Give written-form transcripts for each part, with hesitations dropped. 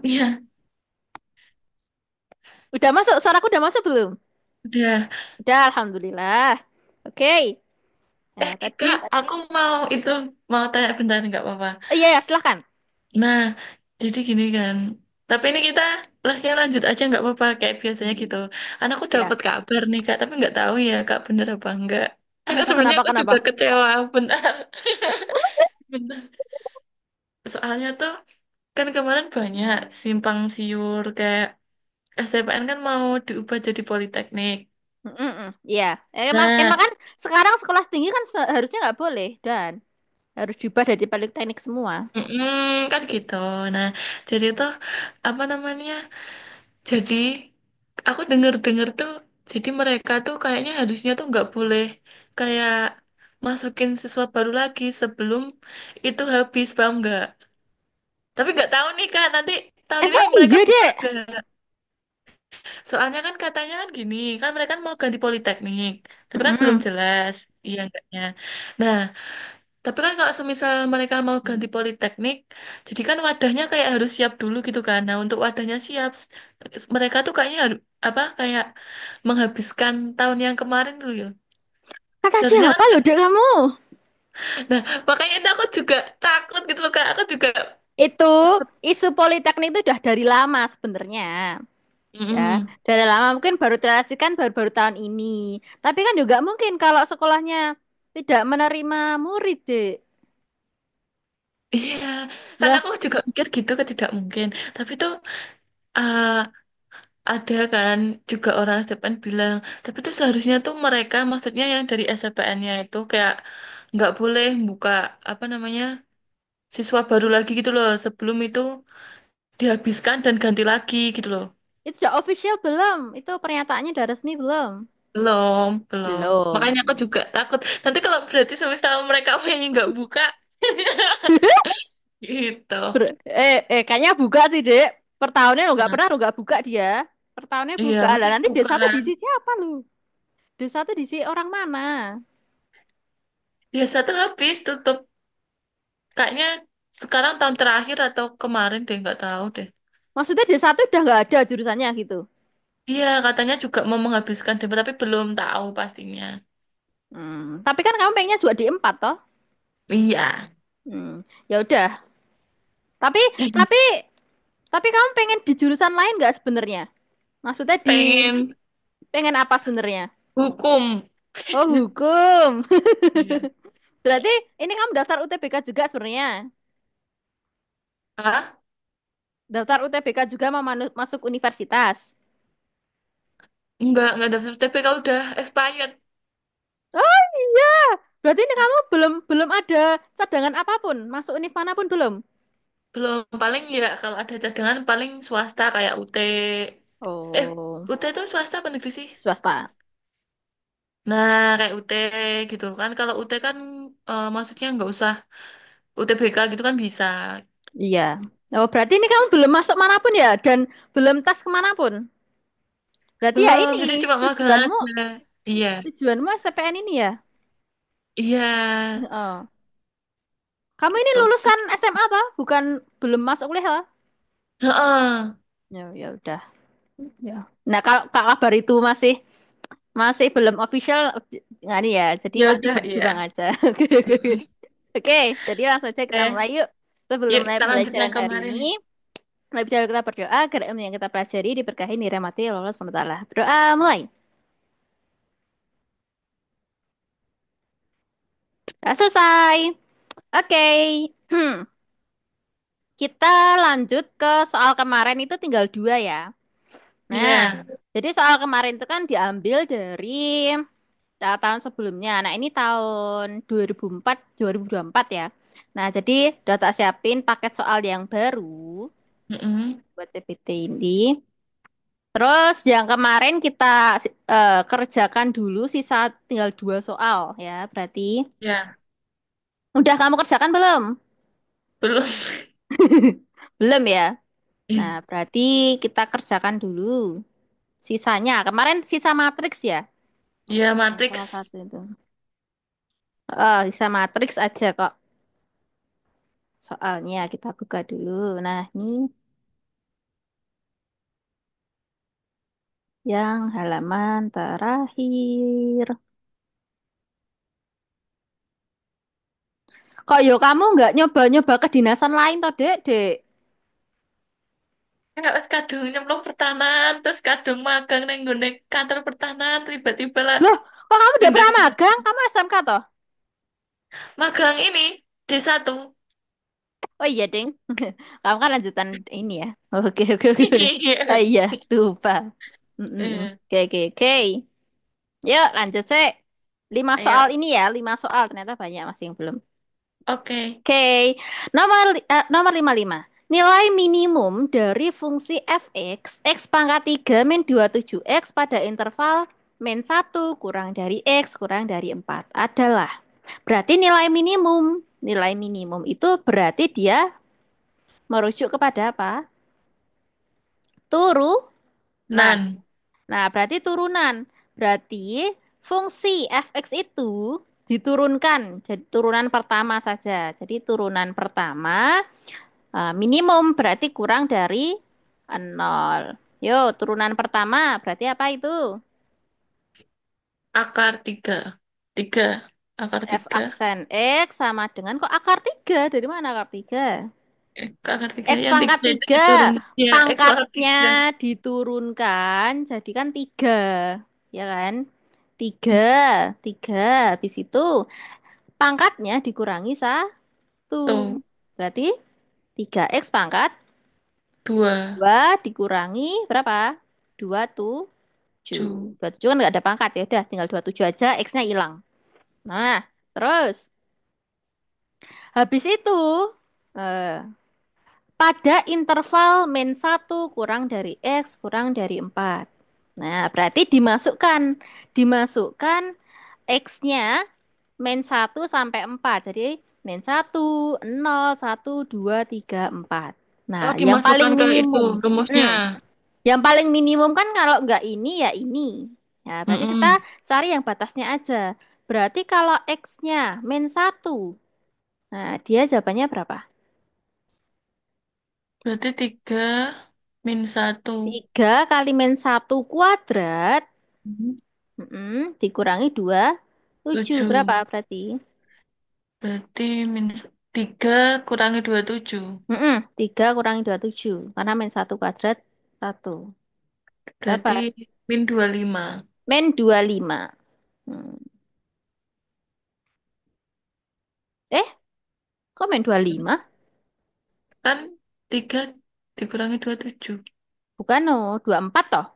Iya, Udah masuk, suaraku udah masuk belum? udah. Udah, alhamdulillah. Oke. Nah, tadi, Kak, aku mau tanya bentar, nggak apa-apa. iya ya, silahkan. Nah, jadi gini kan. Tapi ini kita lesnya lanjut aja nggak apa-apa kayak biasanya gitu. Karena aku Ya. dapat kabar nih Kak, tapi nggak tahu ya Kak bener apa enggak. Kenapa, Sebenarnya kenapa, aku kenapa? juga kecewa, bentar. Bentar. Soalnya tuh kan kemarin banyak simpang siur kayak STPN kan mau diubah jadi politeknik. Iya. Nah, Emang kan sekarang sekolah tinggi kan seharusnya nggak boleh dan harus diubah dari politeknik semua. kan gitu. Nah, jadi tuh apa namanya? Jadi aku denger-denger tuh, jadi mereka tuh kayaknya harusnya tuh nggak boleh kayak masukin siswa baru lagi sebelum itu habis, paham nggak? Tapi nggak tahu nih Kak, nanti tahun ini Emang mereka iya buka deh. nggak? Soalnya kan katanya kan gini, kan mereka mau ganti politeknik, tapi kan belum Mm-mm. jelas, iya enggaknya. Nah, tapi kan kalau semisal mereka mau ganti politeknik, jadi kan wadahnya kayak harus siap dulu gitu kan. Nah, untuk wadahnya siap, mereka tuh kayaknya harus apa kayak menghabiskan tahun yang kemarin dulu ya. Kata Seharusnya siapa kan, loh, dek kamu? nah makanya itu aku juga takut gitu loh Kak. Aku juga Itu takut. isu politeknik itu udah dari lama sebenarnya. Ya, Mm-mm. dari lama mungkin baru terrealisasikan baru-baru tahun ini. Tapi kan juga mungkin kalau sekolahnya tidak menerima murid, Dek. Iya, kan Lah, aku juga mikir gitu kan tidak mungkin. Tapi tuh uh, ada kan juga orang STPN bilang, tapi tuh seharusnya tuh mereka, maksudnya yang dari STPN-nya itu kayak nggak boleh buka apa namanya siswa baru lagi gitu loh sebelum itu dihabiskan dan ganti lagi gitu loh. itu sudah official belum? Itu pernyataannya udah resmi belum? Belum, belum. Belum. Makanya aku juga takut. Nanti kalau berarti semisal mereka pengen nggak buka, gitu. Kayaknya buka sih, Dek. Per tahunnya lo nggak Nah, pernah lo nggak buka dia. Per tahunnya iya, buka. Lah masih nanti buka desa tuh kan. diisi siapa lu? Desa tuh diisi orang mana? Biasa tuh habis tutup. Kayaknya sekarang tahun terakhir atau kemarin deh, nggak tahu deh. Maksudnya desa tuh udah nggak ada jurusannya gitu. Iya, katanya juga mau menghabiskan demo, tapi belum tahu pastinya. Tapi kan kamu pengennya juga di empat toh? Iya. Ya udah. Tapi tapi tapi kamu pengen di jurusan lain nggak sebenarnya? Maksudnya di Pengen pengen apa sebenarnya? hukum. Oh, hukum. Iya. Berarti ini kamu daftar UTBK juga sebenarnya. Hah? Daftar UTBK juga mau masuk universitas. Enggak ada sertifikat udah expired. Oh iya. Berarti ini kamu belum belum ada cadangan apapun, masuk univ manapun belum? Belum, paling ya kalau ada cadangan paling swasta kayak UT. Eh, Oh, UT itu swasta apa negeri sih? swasta. Nah, kayak UT gitu kan. Kalau UT kan maksudnya nggak usah UTBK gitu kan bisa. Iya. Oh, berarti ini kamu belum masuk manapun ya dan belum tes kemanapun. Berarti ya Belum, ini jadi cuma magang tujuanmu aja. Iya. tujuanmu STPN ini ya. Iya. Oh. Kamu ini Gitu. lulusan SMA apa? Bukan belum masuk kuliah, apa? Heeh. Ya, ya udah. Ya. Nah, kalau kabar itu masih masih belum official nggak nih ya. Jadi Ya masih udah, berjuang iya. aja. Oke, jadi langsung aja kita Eh, mulai yuk. Sebelum yuk mulai kita lanjut yang pembelajaran hari kemarin. ini, lebih dahulu kita berdoa agar ilmu yang kita pelajari diberkahi dirahmati oleh Allah SWT. Berdoa mulai. Sudah selesai. Oke. Kita lanjut ke soal kemarin itu tinggal dua ya. Nah, Iya. jadi soal kemarin itu kan diambil dari tahun sebelumnya. Nah, ini tahun 2004, 2024 ya. Nah, jadi udah tak siapin paket soal yang baru Mm-mm. buat CPT ini. Terus yang kemarin kita kerjakan dulu sisa tinggal dua soal ya. Berarti Ya, udah kamu kerjakan belum? belum. Belum ya. Nah, berarti kita kerjakan dulu sisanya. Kemarin sisa matriks ya. Ya, Nah, salah Matrix. satu itu. Sisa matriks aja kok. Soalnya kita buka dulu. Nah, ini. Yang halaman terakhir. Kok yo kamu nggak nyoba-nyoba kedinasan lain toh, Dek, Dek? Ya, wes kadung nyemplung pertahanan, terus kadung magang neng nggone kantor pertahanan, tiba-tiba lah Loh, kok kamu udah pindah pernah ke magang? Kamu SMK toh? magang ini D1. Oh iya, Ding. Kamu kan lanjutan ini ya. Oke, oke, oke. Oh iya, lupa. Iya. Oke, oke, oke. Yuk, lanjut sih. 5 soal Ayo, ini ya, 5 soal. Ternyata banyak masih yang belum. oke. Oke, nomor 55. Nilai minimum dari fungsi fx, x pangkat 3 min 27 x pada interval min 1 kurang dari x kurang dari 4 adalah. Berarti nilai minimum. Nilai minimum itu berarti dia merujuk kepada apa? Turunan. Nan. Nah, berarti turunan. Berarti fungsi fx itu diturunkan. Jadi turunan pertama saja. Jadi turunan pertama minimum berarti kurang dari 0. Yo, turunan pertama berarti apa itu? Akar tiga. Tiga. Akar F tiga. aksen X sama dengan kok akar 3. Dari mana akar 3? Akar tiga. X Yang pangkat tiga itu 3. diturun. Ya, X pangkat Pangkatnya tiga. diturunkan jadi kan 3. Ya kan? 3. 3. Habis itu pangkatnya dikurangi 1. Tuh. Berarti 3x pangkat Dua. 2 dikurangi berapa? 27. Ju. 27 kan nggak ada pangkat ya. Udah tinggal 27 aja, x-nya hilang. Nah, terus habis itu eh, pada interval min 1 kurang dari x kurang dari 4. Nah, berarti dimasukkan x-nya min 1 sampai 4. Jadi min 1, 0, 1, 2, 3, 4. Oh, Nah, yang dimasukkan paling ke itu minimum. rumusnya. Yang paling minimum kan kalau nggak ini ya ini. Ya, berarti kita Mm-mm. cari yang batasnya aja. Berarti kalau X-nya min 1. Nah, dia jawabannya berapa? Berarti tiga min satu. 3 kali min 1 kuadrat Mhm. dikurangi 27. Berapa Tujuh. berarti? Berarti min tiga kurangi 27. 3 kurangi 27. Karena min 1 kuadrat 1. Berarti Berapa? min 25. Min 25. Hmm. Eh, kok min 25? Kan 3 dikurangi 27. Bukan, oh, 24 toh.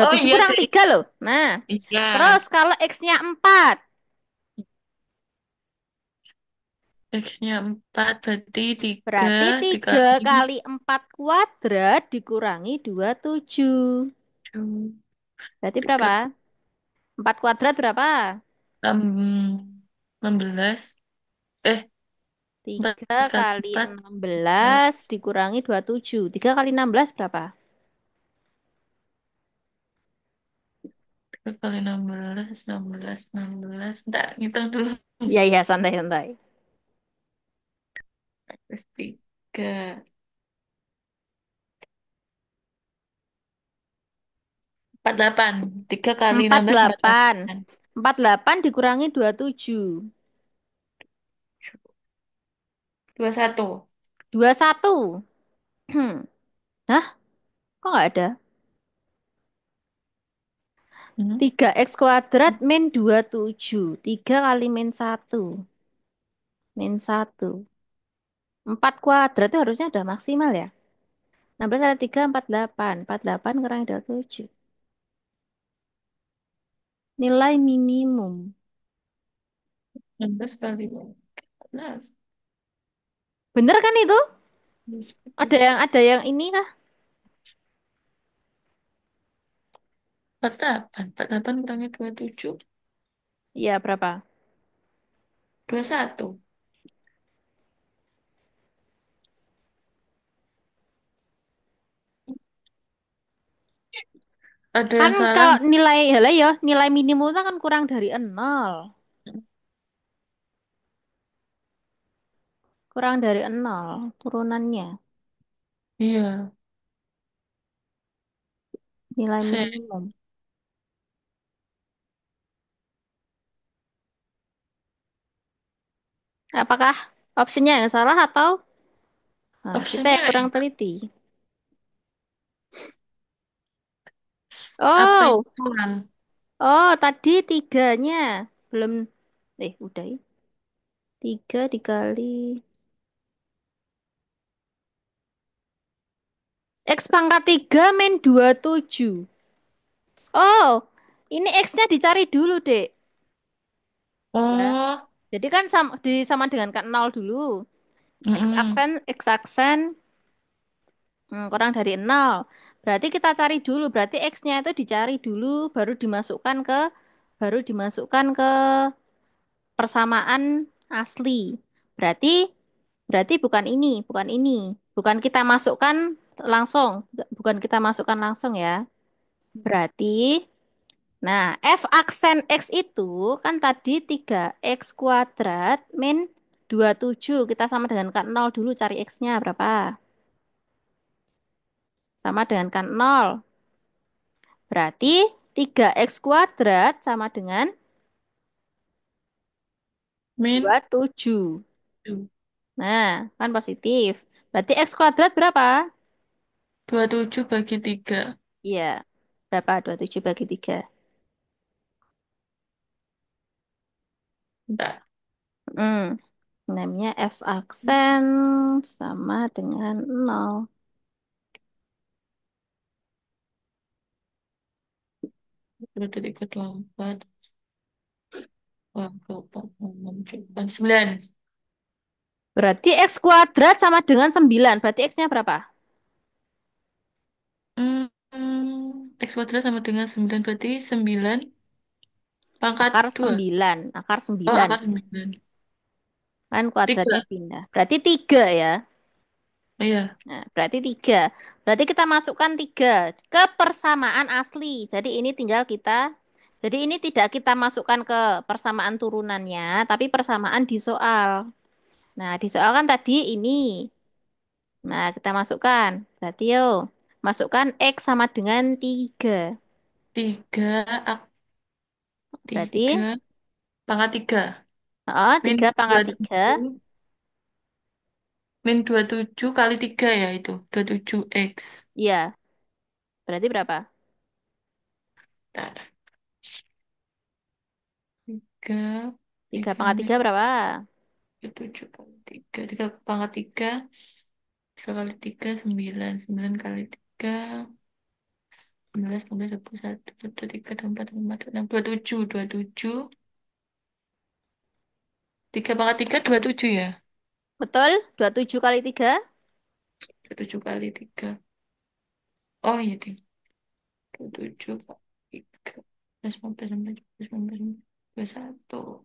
Oh 27 iya kurang deh. 3 loh. Nah, Iya. terus kalau X-nya 4. X-nya 4 berarti 3 Berarti 3 dikali kali 4 kuadrat dikurangi 27. 7. Berarti 3, berapa? 4 kuadrat berapa? 16. Eh, 4 3 kali kali 4. 16 dikurangi 27. 3 kali 16 berapa? 3 kali 16, 16, 16. Ntar ngitung dulu. Iya, iya, santai-santai. Terus 3. 48. 3 kali 16, 48. 48. 48 dikurangi 27. 21. 21. Hah? Kok nggak ada? Hmm? 3x kuadrat min 27. 3 kali min 1. Min 1. 4 kuadrat itu harusnya udah maksimal ya. 16 ada 3, 48. 48 kurang 27. Nilai minimum. 16 kali 14. Bener kan itu? Ada yang ini kah? 48. 48 kurangi 27. Iya, berapa? 21. Ada Kan yang salah kalau nggak? nilai, lah ya, nilai minimum itu kan kurang dari 0. Kurang dari 0 turunannya. Iya. Nilai Se minimum. Apakah opsinya yang salah atau kita optionnya yang kurang kayak teliti? apa Oh, itu hal? oh tadi tiganya belum. Udah ya. Tiga dikali X pangkat 3 min 27. Oh, ini X-nya dicari dulu, Dek. Ya. Oh, Jadi kan sama dengan kan 0 dulu. X mm-mm. aksen, X aksen kurang dari 0. Berarti kita cari dulu. Berarti X-nya itu dicari dulu, baru dimasukkan ke persamaan asli. Berarti berarti bukan ini, bukan ini. Bukan kita masukkan langsung, bukan kita masukkan langsung ya. Berarti nah, F aksen X itu kan tadi 3x² min 27. Kita sama dengan kan 0 dulu cari X-nya berapa? Sama dengan kan 0. Berarti 3x² sama dengan Min 27. 7. Nah, kan positif. Berarti x² berapa? 27 bagi 3. Iya. Berapa? 27 bagi 3. Bentar. Hmm. Namanya F aksen sama dengan 0. 3, 4. Wah, 4, 6, 7, 9. Berarti x² sama dengan 9. Berarti x-nya berapa? X kuadrat sama dengan 9 berarti 9 pangkat Akar 2. 9. Akar Oh, 9. akar 9. Kan kuadratnya 3. pindah. Berarti 3 ya. Oh, iya. Nah, berarti 3. Berarti kita masukkan 3 ke persamaan asli. Jadi ini tidak kita masukkan ke persamaan turunannya, tapi persamaan di soal. Nah, di soal kan tadi ini. Nah, kita masukkan. Berarti yuk, masukkan X sama dengan 3. 3, 3 Berarti, pangkat 3. oh, Min 3 pangkat 3. 27. Min 27 kali 3 ya itu. 27x. Iya, berarti berapa? Bentar. 3, 3 3 pangkat 3 min berapa? 27 kali 3. 3 pangkat 3. 3 kali 3, 9. 9 kali 3. 19, 19, 21, 23, 24, 25, 26, 27. 27. 3 pangkat 3, 27 ya. Betul? 27 kali 3? 27 kali 3. Oh iya deh. 27 kali 3. 15, 16, 17, 18, 21.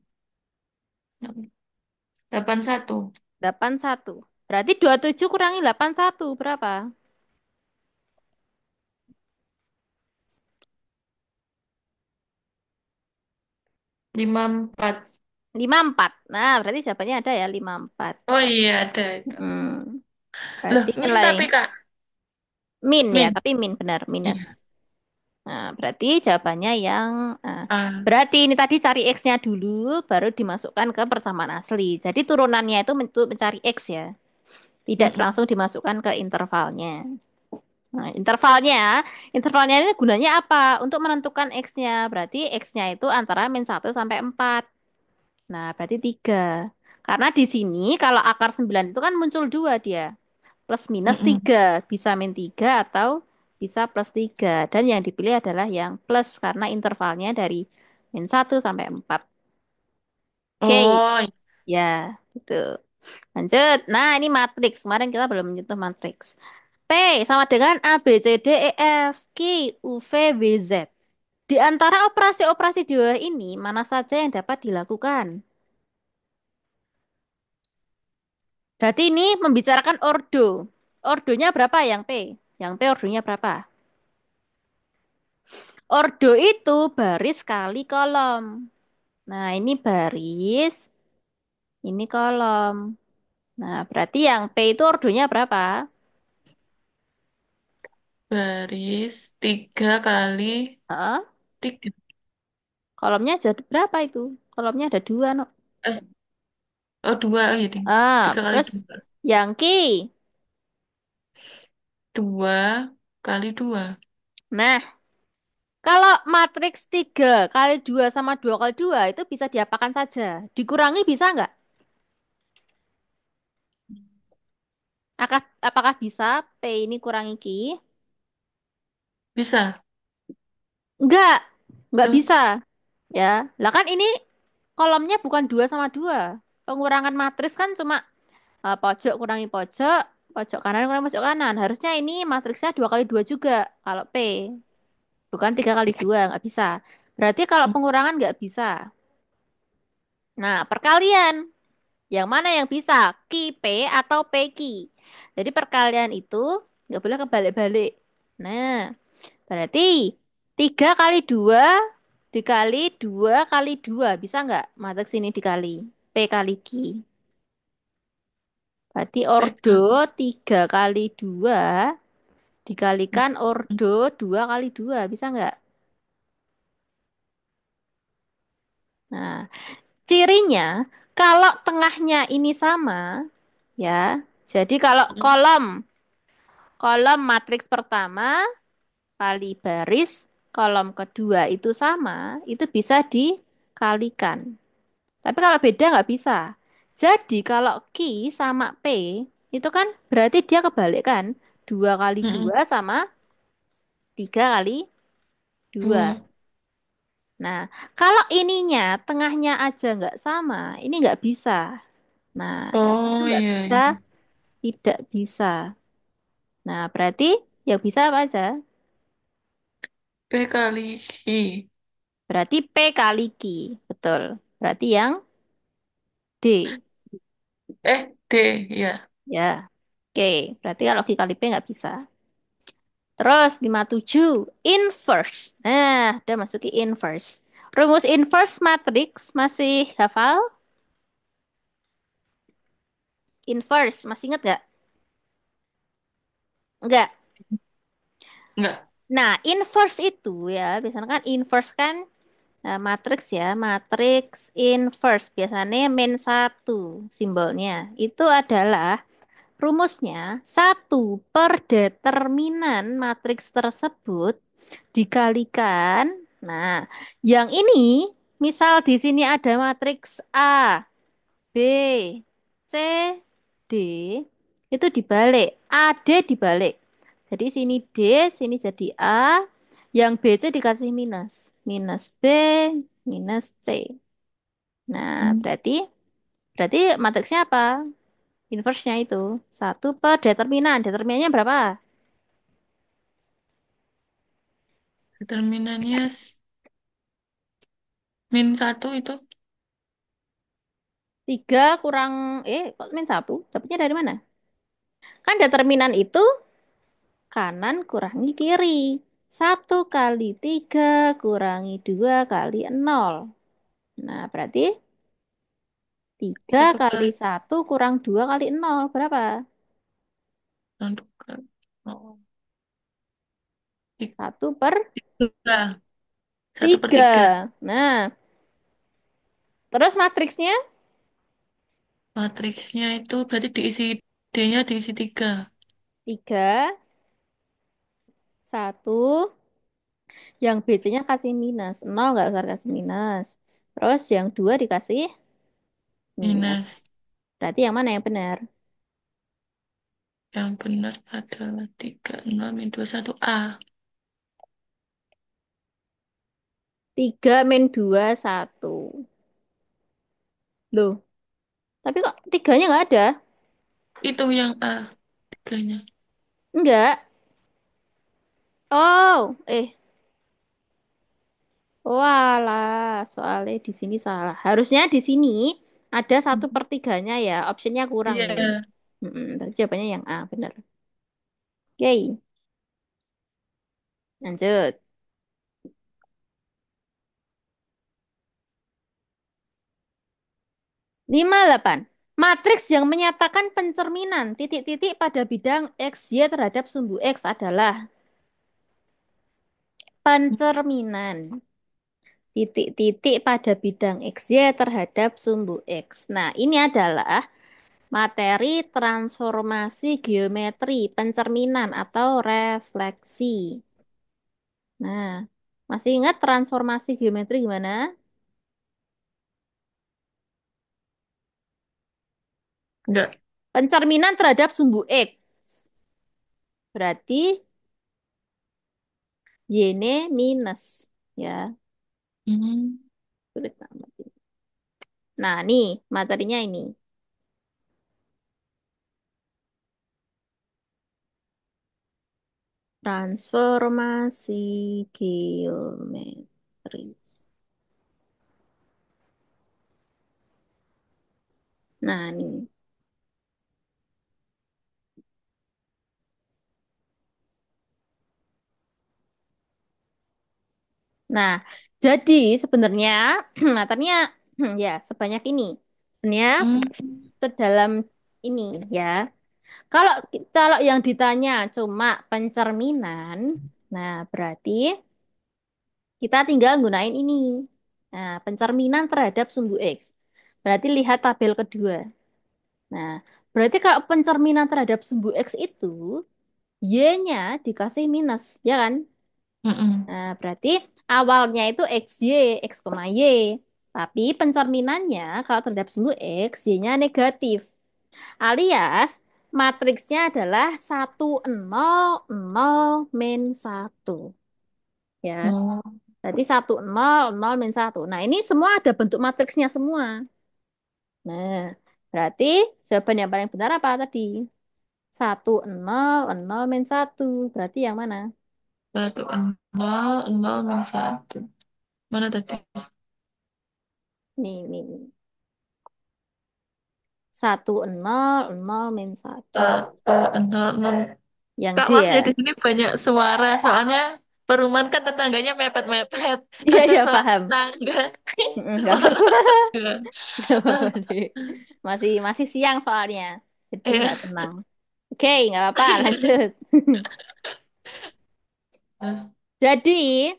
81. 81. Berarti 27 kurangi 81 berapa? 54. 54. Nah, berarti jawabannya ada ya 54. Oh iya ada itu. Hmm, Loh, berarti min nilai tapi Kak. min ya, Min. tapi min benar, minus. Iya. Nah, berarti jawabannya yang Ah, berarti ini tadi cari X-nya dulu, baru dimasukkan ke persamaan asli. Jadi turunannya itu untuk mencari X ya, tidak langsung mm-mm. dimasukkan ke intervalnya. Nah, intervalnya ini gunanya apa? Untuk menentukan X-nya. Berarti X-nya itu antara min 1 sampai 4. Nah, berarti 3. Karena di sini kalau akar 9 itu kan muncul 2 dia. Plus minus Mm-mm. 3. Bisa min 3 atau bisa plus 3. Dan yang dipilih adalah yang plus karena intervalnya dari min 1 sampai 4. Oke, Oh, iya. ya, gitu. Lanjut. Nah, ini matriks. Kemarin kita belum menyentuh matriks. P sama dengan A, B, C, D, E, F, Q, U, V, W, Z. Di antara operasi-operasi di bawah ini, mana saja yang dapat dilakukan? Jadi ini membicarakan ordo. Ordonya berapa yang P? Yang P ordonya berapa? Ordo itu baris kali kolom. Nah, ini baris, ini kolom. Nah, berarti yang P itu ordonya berapa? baris 3 kali 3. Kolomnya ada berapa itu? Kolomnya ada dua, no. Eh, oh 2, oh jadi tiga kali Terus dua yang Ki. 2 kali 2. Nah, kalau matriks 3 kali 2 sama 2 kali 2 itu bisa diapakan saja. Dikurangi bisa nggak? Apakah bisa P ini kurangi Q? Bisa Enggak, nggak tuh. bisa. Ya, lah kan ini kolomnya bukan 2 sama 2. Pengurangan matriks kan cuma pojok kurangi pojok, pojok kanan kurangi pojok kanan. Harusnya ini matriksnya 2 kali 2 juga kalau P. Bukan 3 kali 2, nggak bisa. Berarti kalau pengurangan nggak bisa. Nah, perkalian. Yang mana yang bisa? Ki P atau P Ki. Jadi perkalian itu nggak boleh kebalik-balik. Nah, berarti 3 kali 2 dikali 2 kali 2. Bisa nggak? Matriks ini dikali. P kali Ki. Berarti ordo PK. 3 kali 2 dikalikan ordo 2 kali 2. Bisa nggak? Nah, cirinya kalau tengahnya ini sama, ya. Jadi kalau kolom kolom matriks pertama kali baris kolom kedua itu sama, itu bisa dikalikan. Tapi kalau beda nggak bisa. Jadi kalau Q sama P itu kan berarti dia kebalik kan? 2 kali 2 sama 3 kali 2. 2. Nah, kalau ininya tengahnya aja nggak sama, ini nggak bisa. Nah, yang itu Oh nggak iya, bisa, iya. tidak bisa. Nah, berarti yang bisa apa aja? P kali I. Berarti P kali Q. Betul. Berarti yang D. D ya. Ya. Oke, berarti kalau Q kali P nggak bisa. Terus 57 inverse. Nah, udah masuki inverse. Rumus inverse matrix masih hafal? Inverse, masih ingat nggak? Nggak. Enggak. Nah, inverse itu ya, biasanya kan inverse kan matrix ya, matrix inverse. Biasanya min satu simbolnya. Itu adalah rumusnya satu per determinan matriks tersebut dikalikan. Nah, yang ini misal di sini ada matriks A, B, C, D, itu dibalik. AD dibalik. Jadi sini D, sini jadi A, yang B C dikasih minus. Minus B, minus C. Nah, Hmm. berarti berarti matriksnya apa? Inverse-nya itu. Satu per determinan. Determinannya berapa? Determinannya -1 itu. Tiga kurang, kok min satu? Dapatnya dari mana? Kan determinan itu kanan kurangi kiri. Satu kali tiga kurangi dua kali nol. Nah, berarti tiga Satu kali kali satu kurang dua kali nol. Berapa? menentukan. Oh. Satu per 3. 1/3. tiga. Nah, terus matriksnya Matriksnya itu berarti diisi D-nya diisi 3. tiga, satu. Yang BC-nya kasih minus. Nol nggak usah kasih minus. Terus yang dua dikasih minus. Minus. Berarti yang mana yang benar? Yang benar adalah 30 - 21 A. 3 min 2 1. Loh, tapi kok tiganya nggak ada? Itu yang A 3-nya. Enggak. Oh, walah, soalnya di sini salah. Harusnya di sini ada satu per tiganya ya. Optionnya kurang Iya. ini. Berarti jawabannya yang A, benar. Oke, lanjut. 58. Matriks yang menyatakan pencerminan titik-titik pada bidang X, Y terhadap sumbu X adalah. pencerminan titik-titik pada bidang XY terhadap sumbu X. Nah, ini adalah materi transformasi geometri pencerminan atau refleksi. Nah, masih ingat transformasi geometri gimana? Enggak. Pencerminan terhadap sumbu X. Berarti Y-nya minus. Ya, Hmm. sulit amat ini. Nah, nih materinya ini. Transformasi geometris. Nah, nih. Nah, jadi sebenarnya materinya ya sebanyak ini. Sebenarnya Hmm. sedalam ini ya. Kalau kalau yang ditanya cuma pencerminan, nah berarti kita tinggal gunain ini. Nah, pencerminan terhadap sumbu X. Berarti lihat tabel kedua. Nah, berarti kalau pencerminan terhadap sumbu X itu Y-nya dikasih minus, ya kan? Mm-mm. Nah, berarti awalnya itu XY, X, Y. Tapi pencerminannya kalau terhadap sumbu X, Y-nya negatif. Alias matriksnya adalah 1 0 0 min 1. Ya, Oh, berarti 1 0 0 min 1. Nah, ini semua ada bentuk matriksnya semua. Nah, berarti jawaban yang paling benar apa tadi? 1 0 0 min 1. Berarti yang mana? 1 0 0 min 1. Mana tadi? Nih. 1 0 0 min 1. 1 0 0. Yang Kak, D maaf ya? ya, di sini banyak suara. Soalnya perumahan kan tetangganya mepet-mepet. Iya, Kadang iya, suara paham. tetangga. Nggak Suara apa-apa. aja. Nggak apa-apa deh. Masih masih siang soalnya. Itu Iya. nggak tenang. Oke, nggak apa-apa. Lanjut. Jadi,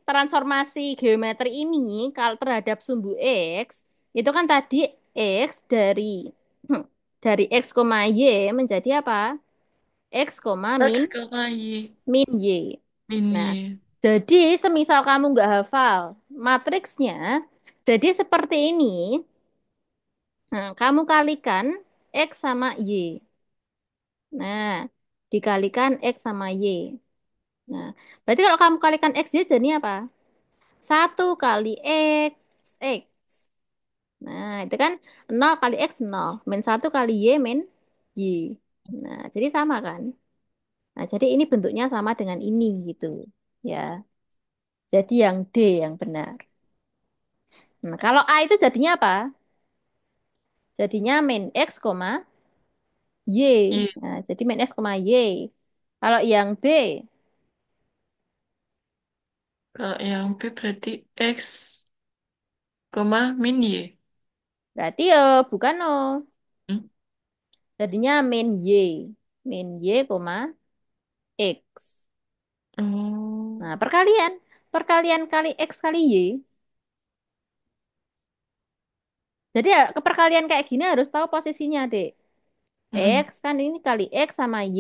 transformasi geometri ini kalau terhadap sumbu X, itu kan tadi X dari X, Y menjadi apa? X, X min koma Y. min Y. Nah, Ini. jadi semisal kamu nggak hafal matriksnya, jadi seperti ini. Nah, kamu kalikan X sama Y. Nah, dikalikan X sama Y. Nah, berarti kalau kamu kalikan X, Y jadi apa? 1 kali X. Nah, itu kan 0 kali X 0. Min 1 kali Y min Y. Nah, jadi sama kan? Nah, jadi ini bentuknya sama dengan ini gitu. Ya, jadi yang D yang benar. Nah, kalau A itu jadinya apa? Jadinya min X, Y. Y. Nah, jadi min X, Y. Kalau yang B, Kalau yang B berarti X, koma min Y. berarti bukan Hmm? jadinya min Y. Min Y, X. Oh. Nah, perkalian. Perkalian kali X kali Y. Jadi ya, keperkalian kayak gini harus tahu posisinya, Dek. X Mm-mm. kan ini kali X sama Y.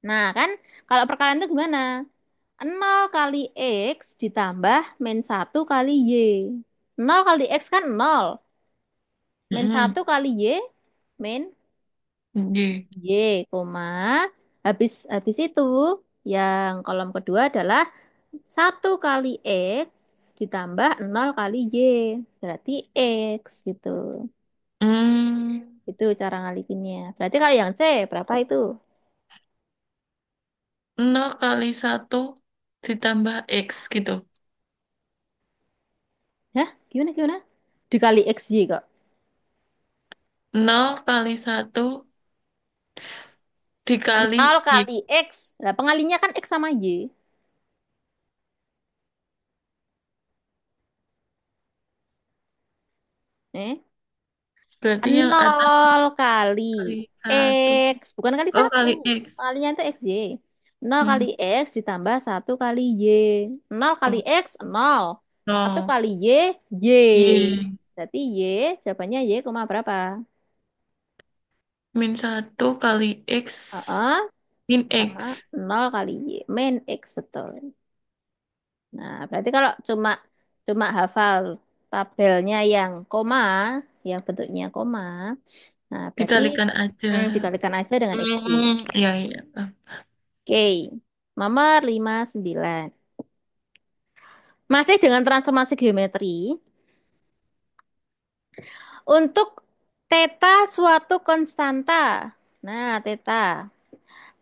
Nah, kan kalau perkalian itu gimana? 0 kali X ditambah min 1 kali Y. 0 kali X kan 0. Min Mm-mm. 1 kali Y, min Y. Y, koma. Habis itu, yang kolom kedua adalah 1 kali X ditambah 0 kali Y. Berarti X gitu. Hmm. Itu cara ngalikinnya. Berarti kalau yang C, berapa itu? 0 kali 1 ditambah X gitu. Hah? Gimana? Dikali XY kok. 0 kali 1 dikali 0 Y. kali X. Nah, pengalinya kan X sama Y. Eh? Berarti yang atas 0 kali kali 1. X. Bukan kali Oh, satu. kali X. Pengalinya itu XY. Nol kali Hmm. X ditambah satu kali Y. Nol kali Oh, X, nol. Satu no. kali Y, Y. Y. Berarti Y, jawabannya Y, koma berapa? Min satu kali X. Heeh, Min sama X. nol kali Y. Min X, betul. Nah, berarti kalau cuma cuma hafal tabelnya yang koma, yang bentuknya koma, nah berarti Dikalikan aja. dikalikan aja dengan X-Y. Iya, iya. Oke, nomor 59. Masih dengan transformasi geometri, untuk theta suatu konstanta. Nah, theta.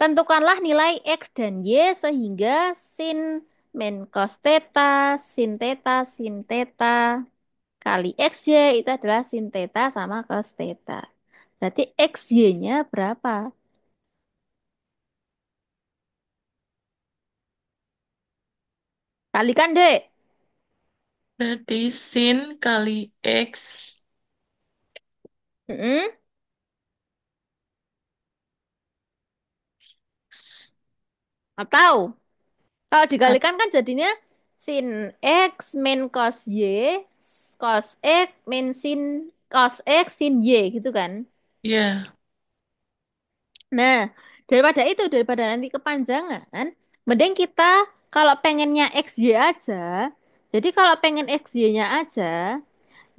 Tentukanlah nilai X dan Y sehingga sin min cos theta, sin theta kali XY itu adalah sin theta sama cos theta. Berarti XY-nya berapa? Kalikan, Dek. Berarti sin kali X. Mm-mm. Atau kalau Ap- dikalikan kan jadinya sin X min cos Y, cos X min sin cos X sin Y gitu kan. Ya, Nah, daripada itu, daripada nanti kepanjangan, mending kita kalau pengennya XY aja, jadi kalau pengen XY-nya aja,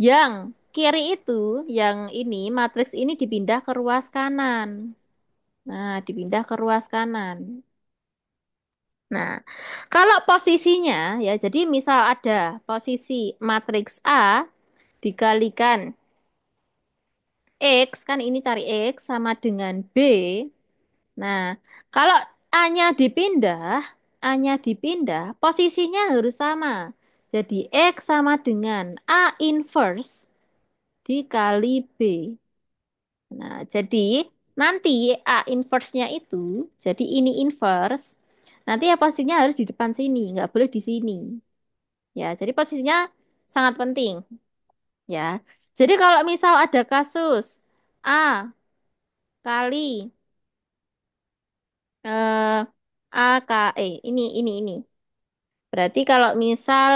yang kiri itu, yang ini, matriks ini dipindah ke ruas kanan. Nah, dipindah ke ruas kanan. Nah, kalau posisinya, ya, jadi misal ada posisi matriks A dikalikan X, kan ini cari X sama dengan B. Nah, kalau A-nya dipindah, posisinya harus sama. Jadi X sama dengan A inverse dikali B. Nah, jadi nanti A inverse-nya itu, jadi ini inverse, nanti ya posisinya harus di depan sini, nggak boleh di sini. Ya, jadi posisinya sangat penting. Ya, jadi kalau misal ada kasus A kali eh, A K ini. Berarti kalau misal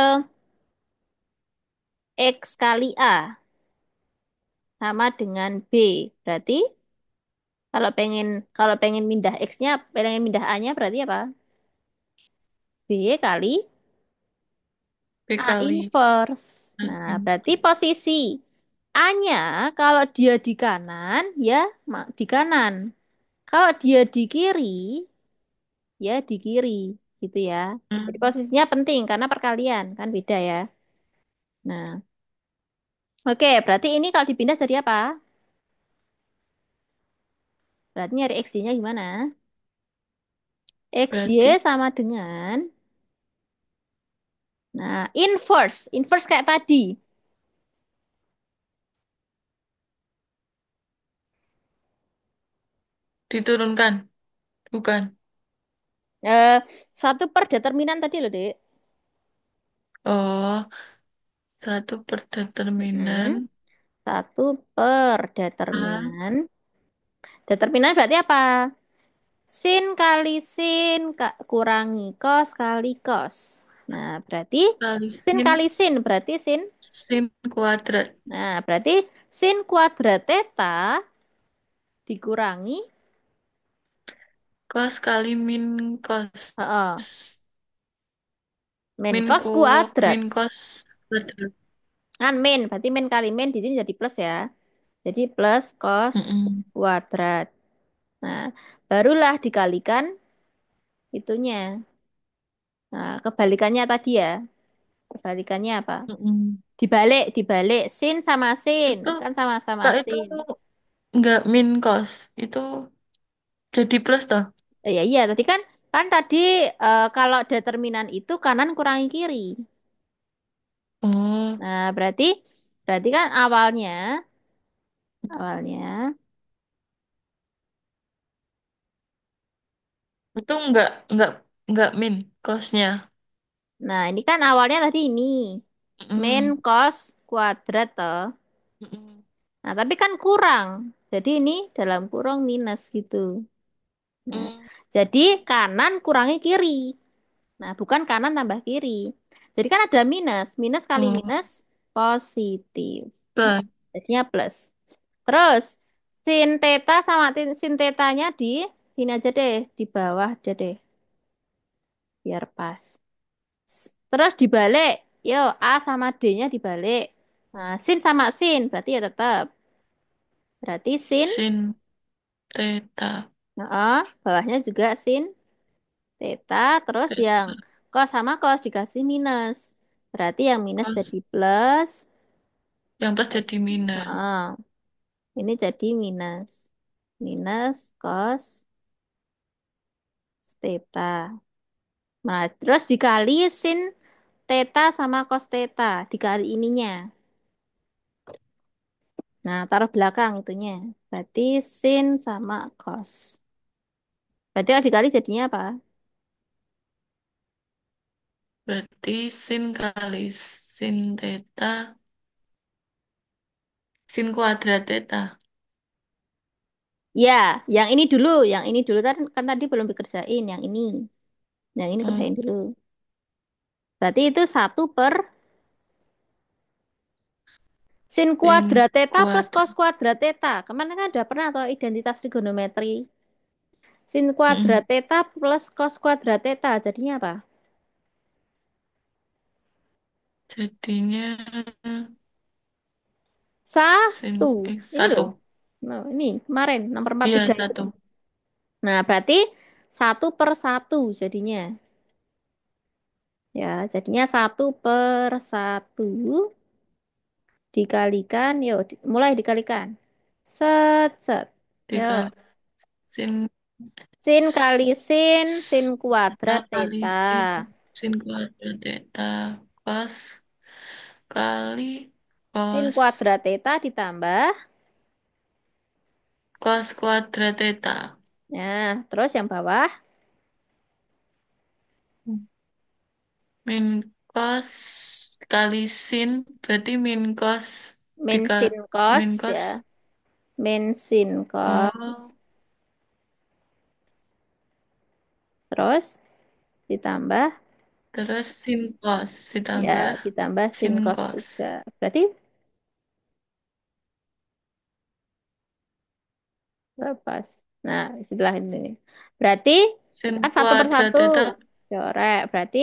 X kali A sama dengan B, berarti kalau pengen mindah X-nya, pengen mindah A-nya berarti apa? B kali B A kali inverse. Nah, A. berarti posisi A-nya kalau dia di kanan, ya di kanan. Kalau dia di kiri, ya di kiri, gitu ya. Jadi Hmm. posisinya penting karena perkalian, kan beda ya. Nah, oke, berarti ini kalau dipindah jadi apa? Berarti nyari X-nya gimana? XY Berarti sama dengan, nah, inverse. Inverse kayak tadi. diturunkan, bukan? Eh, satu per determinan tadi loh, Dek. Oh, satu per Mm-mm. determinan Satu per A determinan. Determinan berarti apa? Sin kali sin kurangi cos kali cos. Nah, berarti kali sin sin kali sin berarti sin. sin kuadrat. Nah, berarti sin kuadrat theta dikurangi Cos kali min cos. heeh, min Min cos ku kuadrat. min cos kuadrat. Kan min, berarti min kali min di sini jadi plus ya. Jadi plus cos Mm-mm. kuadrat. Nah, barulah dikalikan itunya. Nah, kebalikannya tadi ya. Kebalikannya apa? Mm-mm. Dibalik sin sama sin. Itu Kan sama-sama Kak itu sin. nggak min cos. Itu jadi plus toh. Ya iya, tadi kalau determinan itu kanan kurangi kiri. Oh, Nah, berarti berarti kan awalnya. itu nggak min cosnya. Nah, ini kan awalnya tadi ini min Mm-mm. cos kuadrat toh. Mm-mm. Nah, tapi kan kurang. Jadi ini dalam kurung minus gitu. Nah, Hmm. jadi kanan kurangi kiri. Nah, bukan kanan tambah kiri. Jadi kan ada minus. Minus kali Oh, minus positif. Nah, plus. jadinya plus. Terus, sin theta sama sin tetanya di sini aja deh. Di bawah aja deh. Biar pas. Terus dibalik. Yo, A sama D-nya dibalik. Nah, sin sama sin. Berarti ya tetap. Berarti sin. Sin theta. Nah, bawahnya juga sin theta. Terus yang Theta. cos sama cos dikasih minus. Berarti yang minus Cos. jadi plus. Yang plus Cos. jadi minus. Nah, ini jadi minus. Minus cos theta. Nah, terus dikali sin theta sama cos theta. Dikali ininya. Nah, taruh belakang itunya. Berarti sin sama cos. Berarti kalau dikali jadinya apa? Berarti sin kali sin theta. Sin kuadrat theta. Ya, yang ini dulu. Yang ini dulu kan tadi belum dikerjain. Yang ini. Yang ini Oh, kerjain dulu. Berarti itu satu per sin sin kuadrat theta plus kuadrat. cos kuadrat theta. Kemarin kan udah pernah atau identitas trigonometri. Sin Mm-mm. kuadrat theta plus cos kuadrat theta. Jadinya apa? Jadinya Satu. sin Ini loh. satu. Nah, ini kemarin nomor empat Iya, tiga itu. satu. Nah, berarti satu per satu jadinya. Ya, jadinya satu per satu dikalikan. Yuk, mulai dikalikan. Set, set. Yuk. Dikali sin Sin kali sin, sin theta kuadrat kali theta. sin kuadrat theta. Cos kali Sin cos. kuadrat theta ditambah. Cos kuadrat theta. Nah, terus yang bawah. Min cos kali sin. Berarti min cos Min dikali sin cos min cos. ya. Min sin cos. Oh, Terus ditambah. terus sin cos Ya, ditambah ditambah sin sin cos cos. juga. Berarti lepas. Nah, setelah ini. Berarti Sin kan satu per kuadrat satu. theta Corek. Berarti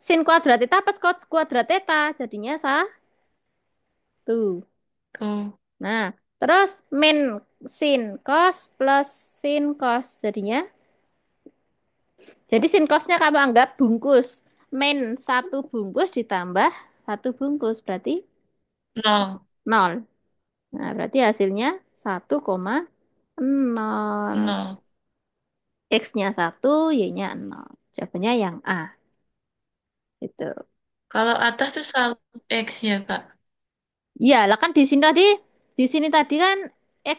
sin kuadrat theta plus cos kuadrat theta. Jadinya satu. tuh. Nah, terus min sin cos plus sin cos. Jadi sin cosnya kamu anggap bungkus. Min satu bungkus ditambah satu bungkus. Berarti Nol. nol. Nah, berarti hasilnya 1,0. Nol. X-nya satu, Y-nya nol. Jawabannya yang A. Itu. Kalau atas tuh selalu X ya, Kak. Iya, lah kan di sini tadi kan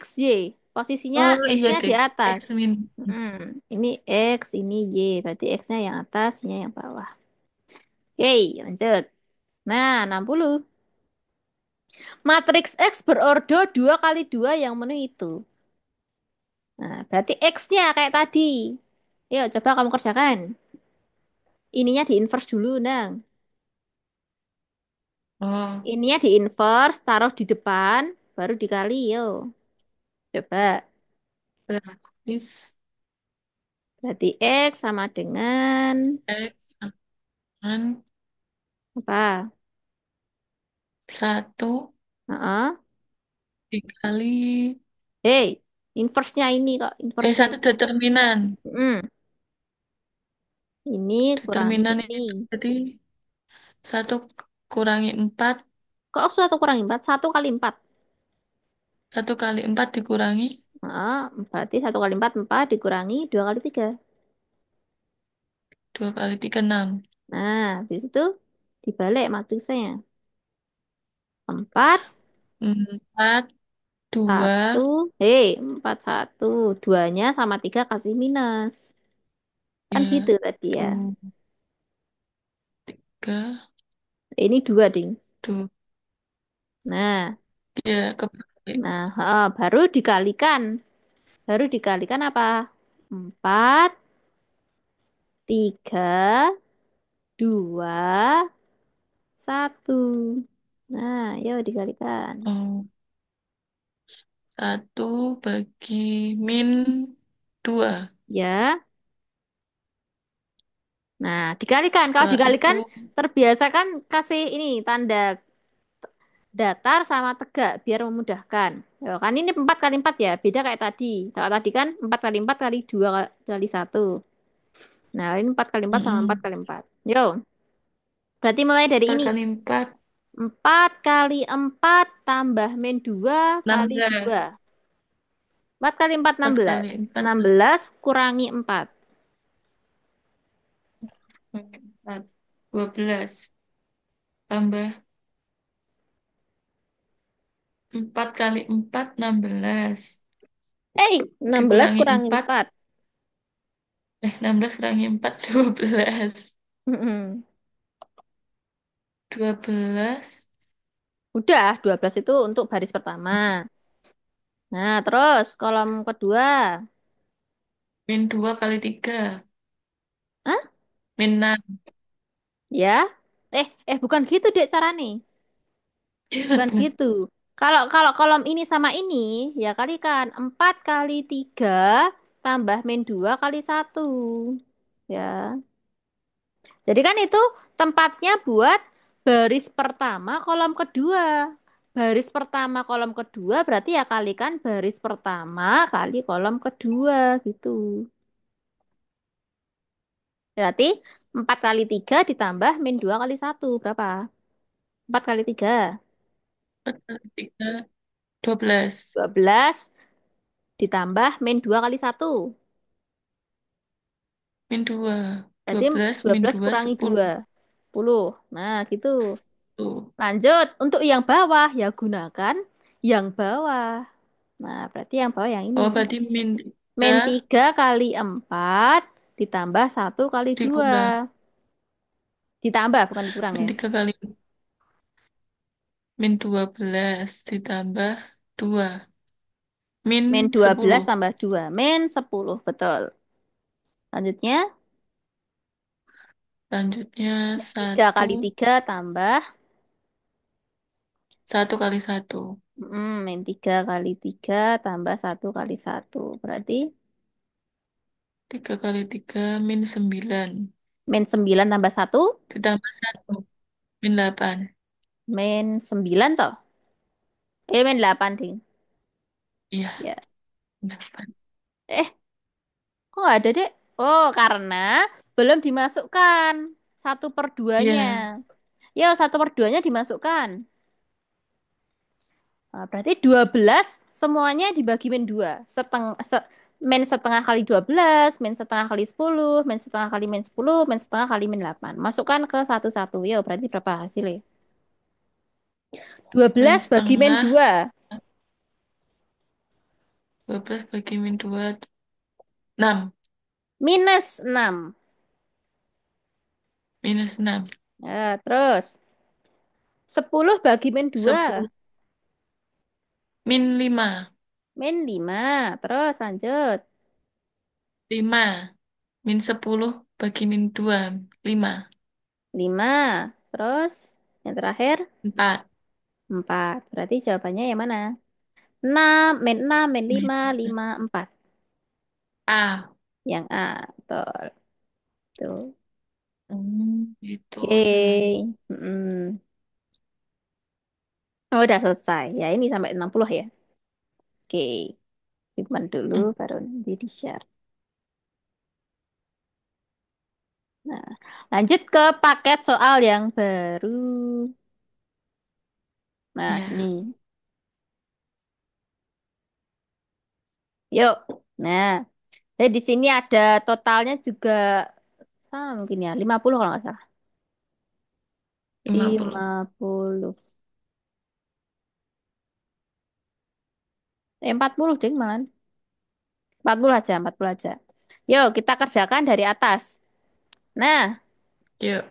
X, Y. Posisinya Oh iya X-nya di deh. atas. X min. Ini X, ini Y. Berarti X-nya yang atas, Y-nya yang bawah. Oke, lanjut. Nah, 60. Matriks X berordo 2 kali 2 yang menuju itu. Nah, berarti X-nya kayak tadi. Yuk, coba kamu kerjakan. Ininya di inverse dulu, Nang. Oh, Ininya di inverse, taruh di depan, baru dikali, yuk. Coba. berarti Berarti X sama dengan X akan apa? 1 Heeh. dikali Hei, inverse-nya ini kok, inverse-nya satu ini. determinan. Mm, ini kurangi Determinan ini. itu berarti 1 kurangi 4. Kok 1 kurangi 4? 1 kali 4. 1 kali 4 dikurangi Heeh, berarti 1 kali 4, 4 dikurangi 2 kali 3. 2 kali 3 6. Nah, habis itu dibalik matriksnya. 4, 4 1. 2 Hei, 4, 1. Duanya sama 3 kasih minus. Kan gitu ya tadi ya. 3 Ini 2, Ding. 2 Nah, ya kebalik. nah, baru dikalikan. Baru dikalikan apa? Empat, tiga, dua, satu. Nah, yuk dikalikan. Oh, 1 bagi min 2. Ya. Nah, dikalikan. Kalau Setelah itu dikalikan, terbiasa kan kasih ini tanda datar sama tegak biar memudahkan. Ya, kan ini 4 kali 4 ya, beda kayak tadi. Kalau tadi kan 4 kali 4 kali 2 kali satu. Nah, ini 4 kali 4 sama 4 mm-mm. kali 4. Yo, berarti mulai dari 4 ini. kali 4, 4 kali 4 tambah min 2 kali 2. 16. 4 kali 4, 4 16. kali 4, 16 kurangi 4. 4. 12. Tambah 4 kali 4, 16. 16 Dikurangi kurangi 4. 4. 16 kurangi 4, 12. Mm-mm. 12. Udah, 12 itu untuk baris pertama. Nah, terus kolom kedua. Min 2 kali 3. Hah? Min 6. Ya? Bukan gitu dek cara nih. Bukan gitu. Kalau kalau kolom ini sama ini, ya kalikan 4 kali 3 tambah min 2 kali satu. Ya. Jadi kan itu tempatnya buat baris pertama kolom kedua. Baris pertama kolom kedua berarti ya kalikan baris pertama kali kolom kedua gitu. Berarti 4 kali 3 ditambah min 2 kali satu. Berapa? 4 kali 3. 4 kali 3, 12. 12 ditambah min 2 kali satu. Min 2. Berarti 12, min 12 2, kurangi 10. 2. 10. Nah, gitu. Tuh. Lanjut. Untuk yang bawah, ya gunakan yang bawah. Nah, berarti yang bawah yang ini. Oh, berarti min Min 3 3 kali 4 ditambah satu kali 2. dikurang. Ditambah, bukan dikurang Min ya. 3 kali min 12 ditambah 2. Min Min 12 10. tambah 2. Min 10. Betul. Lanjutnya, Selanjutnya min 3 satu kali 3 tambah. 1 kali 1. Min 3 kali 3 tambah satu kali satu. Berarti 3 kali 3, min 9. min 9 tambah satu. Ditambah 1, min 8. Min 9 toh. Min 8 ding. Iya, Ya. min 8. Eh, kok nggak ada, Dek? Oh, karena belum dimasukkan. Satu per duanya. Iya, Ya, satu per duanya dimasukkan. Nah, berarti 12 semuanya dibagi min 2. Min setengah kali 12, min setengah kali 10, min setengah kali min 10, min setengah kali min 8. Masukkan ke satu-satu. Ya, berarti berapa hasilnya? Dua min belas bagi min setengah. 2. 12 bagi min 2, 6. Minus 6. -6. Ya, terus 10 bagi min 2. 10, min 5. Min 5. Terus lanjut. 5. -10 bagi min 2, 5. 5. Terus yang terakhir 4. 4. Berarti jawabannya yang mana? 6, min 6, min Min 5, 5, 4. A. Yang A. Betul. Tuh. Itu caranya. Oke. Mm-mm. Oh, udah selesai. Ya, ini sampai 60 ya. Oke. Simpan dulu, Hmm, baru nanti di-share. Nah, lanjut ke paket soal yang baru. Nah, ya, ini. Yuk. Nah, di sini ada totalnya juga sama mungkin ya, 50 kalau nggak salah. 50. 50. 40 deh malah. 40 aja, 40 aja. Yuk, kita kerjakan dari atas. Nah, Yuk.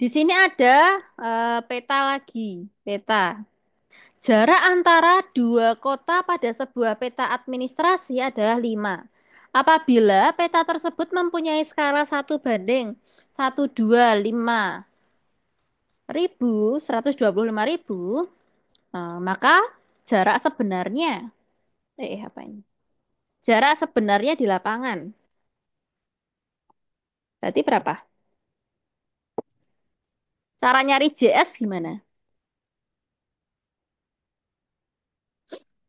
di sini ada peta lagi. Peta. Jarak antara dua kota pada sebuah peta administrasi adalah 5. Apabila peta tersebut mempunyai skala 1 banding 125.125.000, maka jarak sebenarnya, apa ini? Jarak sebenarnya di lapangan. Berarti berapa? Cara nyari JS gimana?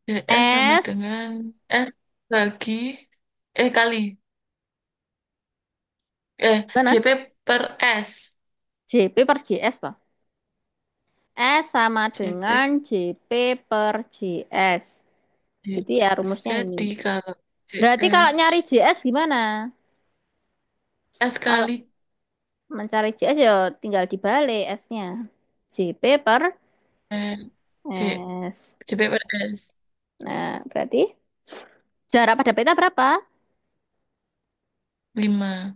DS sama S, dengan S bagi kali mana? JP per S. JP per JS toh. S sama JP dengan JP per JS. Itu ya JS. rumusnya ini. Jadi kalau Berarti kalau JS nyari JS gimana? S Kalau kali mencari JS ya tinggal dibalik S-nya. JP per eh, J S. JP per S Nah, berarti jarak pada peta berapa? 5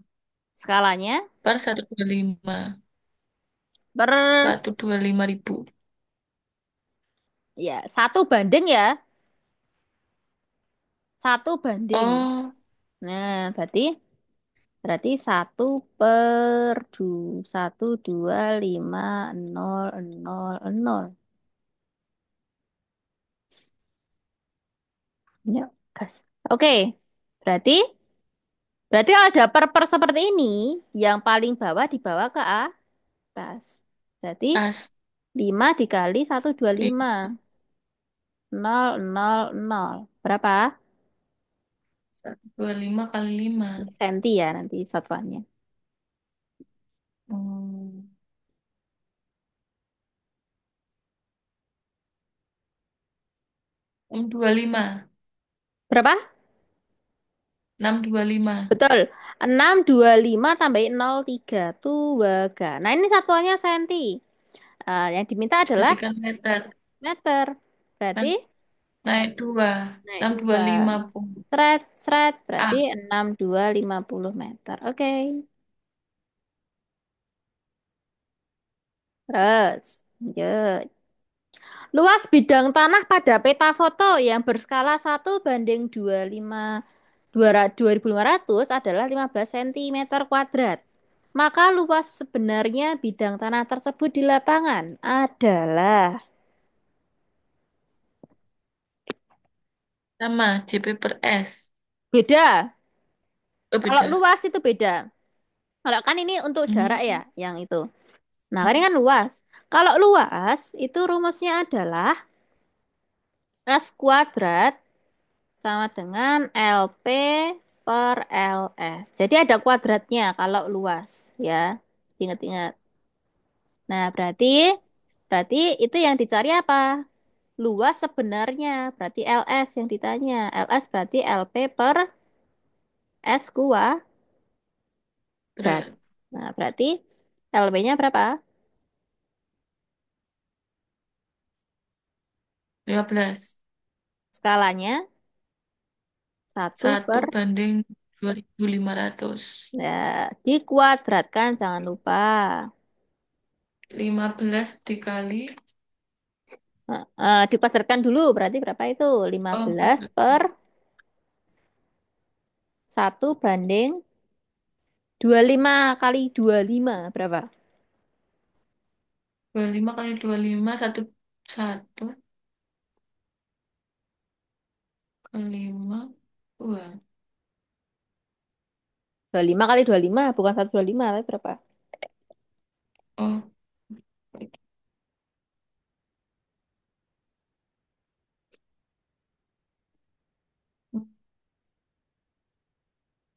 Skalanya per 125 per 125.000. ya 1 banding ya. 1 banding. Oh, Nah, berarti berarti 1/1250000. Ya, gas. Oke. Berarti berarti kalau ada per seperti ini, yang paling bawah dibawa ke atas. Berarti as 5 dikali 125. 000. Berapa? 125 kali 5. Senti ya nanti satuannya. Hmm, 625. Berapa? 625. Betul. 625 tambahin 03. Tuaga. Nah, ini satuannya senti. Yang diminta adalah Berarti kan meter. meter. Berarti Kan naik 2. naik 2. 625 Seret, seret. Berarti A. 6250 meter. Oke. Terus. Lanjut. Luas bidang tanah pada peta foto yang berskala 1 banding 2500 adalah 15 cm kuadrat. Maka luas sebenarnya bidang tanah tersebut di lapangan adalah Sama JP per S. beda. Oh, Kalau beda. luas itu beda. Kalau kan ini untuk jarak ya, Hmm. yang itu. Nah, kan ini kan luas. Kalau luas itu rumusnya adalah S kuadrat sama dengan LP per LS. Jadi ada kuadratnya kalau luas ya. Ingat-ingat. Nah, berarti berarti itu yang dicari apa? Luas sebenarnya. Berarti LS yang ditanya. LS berarti LP per S kuadrat. Berat. Nah, berarti LP-nya berapa? 15. Skalanya 1 Satu per, banding 2.500. ya, dikuadratkan, jangan lupa. 15 dikali. Dikuadratkan dulu, berarti berapa itu? lima Oh, belas per 1 banding 25 kali 25 berapa? 25 kali 25. Satu kali 5. 2. 25 kali 25 bukan 125, tapi berapa? Oh,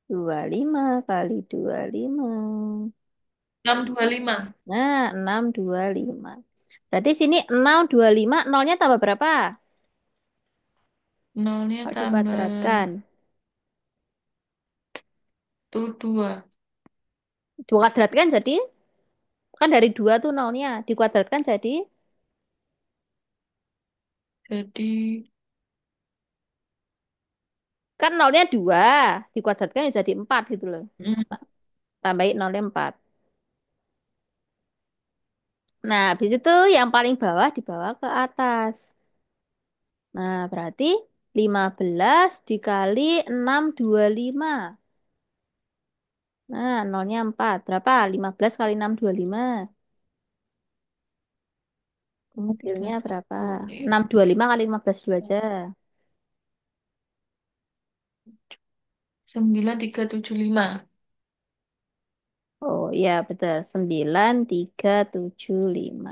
25 kali 25. 625. Nah, 625. Berarti sini 625, nolnya tambah berapa? Nolnya Kalau tambah dikuadratkan. tuh 2. Dikuadratkan jadi, kan dari 2 tuh nolnya. Dikuadratkan jadi, Jadi kan nolnya 2. Dikuadratkan ya jadi 4 gitu loh. mm, Tambahin nolnya 4. Nah, habis itu yang paling bawah dibawa ke atas. Nah, berarti 15 dikali 625. Nah, nolnya 4. Berapa? 15 kali 625. Tiga Hasilnya berapa? satu 625 kali 15 dulu aja. 9375. Oh iya, betul. 9375.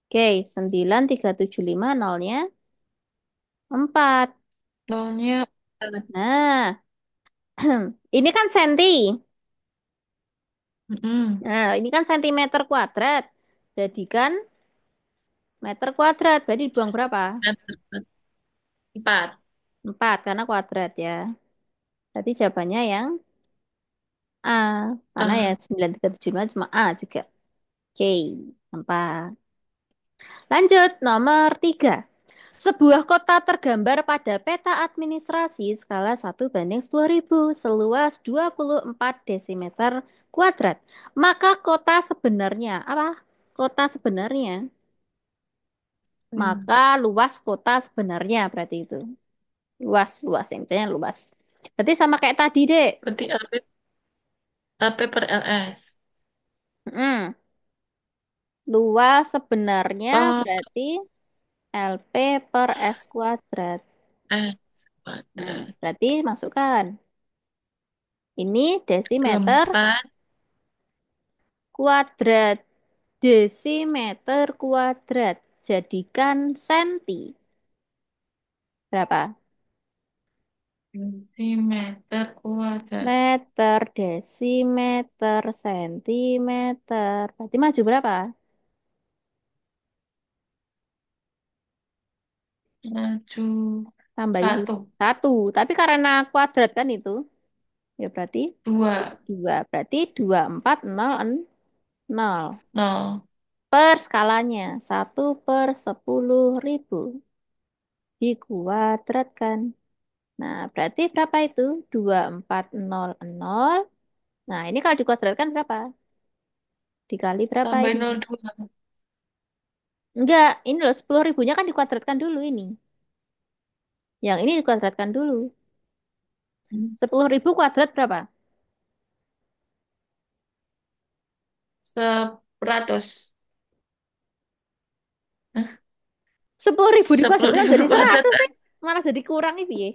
Oke, 9375 nolnya 4. Nolnya Nah, ini kan senti. mm-mm. Nah, ini kan sentimeter kuadrat. Jadikan meter kuadrat. Berarti dibuang berapa? Empat. 4 karena kuadrat ya. Berarti jawabannya yang A. Mana ya? Ah, 9375 cuma A juga. Oke, 4. Lanjut, nomor 3. Sebuah kota tergambar pada peta administrasi skala 1/10.000 seluas 24 desimeter kuadrat. Maka kota sebenarnya, apa? Kota sebenarnya. hmm. Maka luas kota sebenarnya berarti itu. Luas, luas. Intinya luas. Berarti sama kayak tadi, Dek. Berarti AP per LS. Mm. Luas sebenarnya Oh, berarti LP per S kuadrat. S Nah, kuadrat. berarti masukkan. Ini desimeter 24. kuadrat. Desimeter kuadrat. Jadikan senti. Berapa? Centimeter kuadrat. Meter, desimeter, sentimeter. Berarti maju berapa? Maju Tambahin dulu. satu. 1. Tapi karena kuadrat kan itu. Ya berarti Dua. 2. Berarti 2400. Nol. Per skalanya. 1/10.000. Dikuadratkan. Nah, berarti berapa itu? 2400. Nah, ini kalau dikuadratkan berapa? Dikali berapa Tambahin ini? 02. Enggak, ini loh 10.000-nya kan dikuadratkan dulu ini. Yang ini dikuadratkan dulu. 10.000 kuadrat berapa? 100. Hah? 10.000 Sepuluh dikuadratkan ribu jadi kuadrat. 100 sih. Malah jadi kurang nih, piye?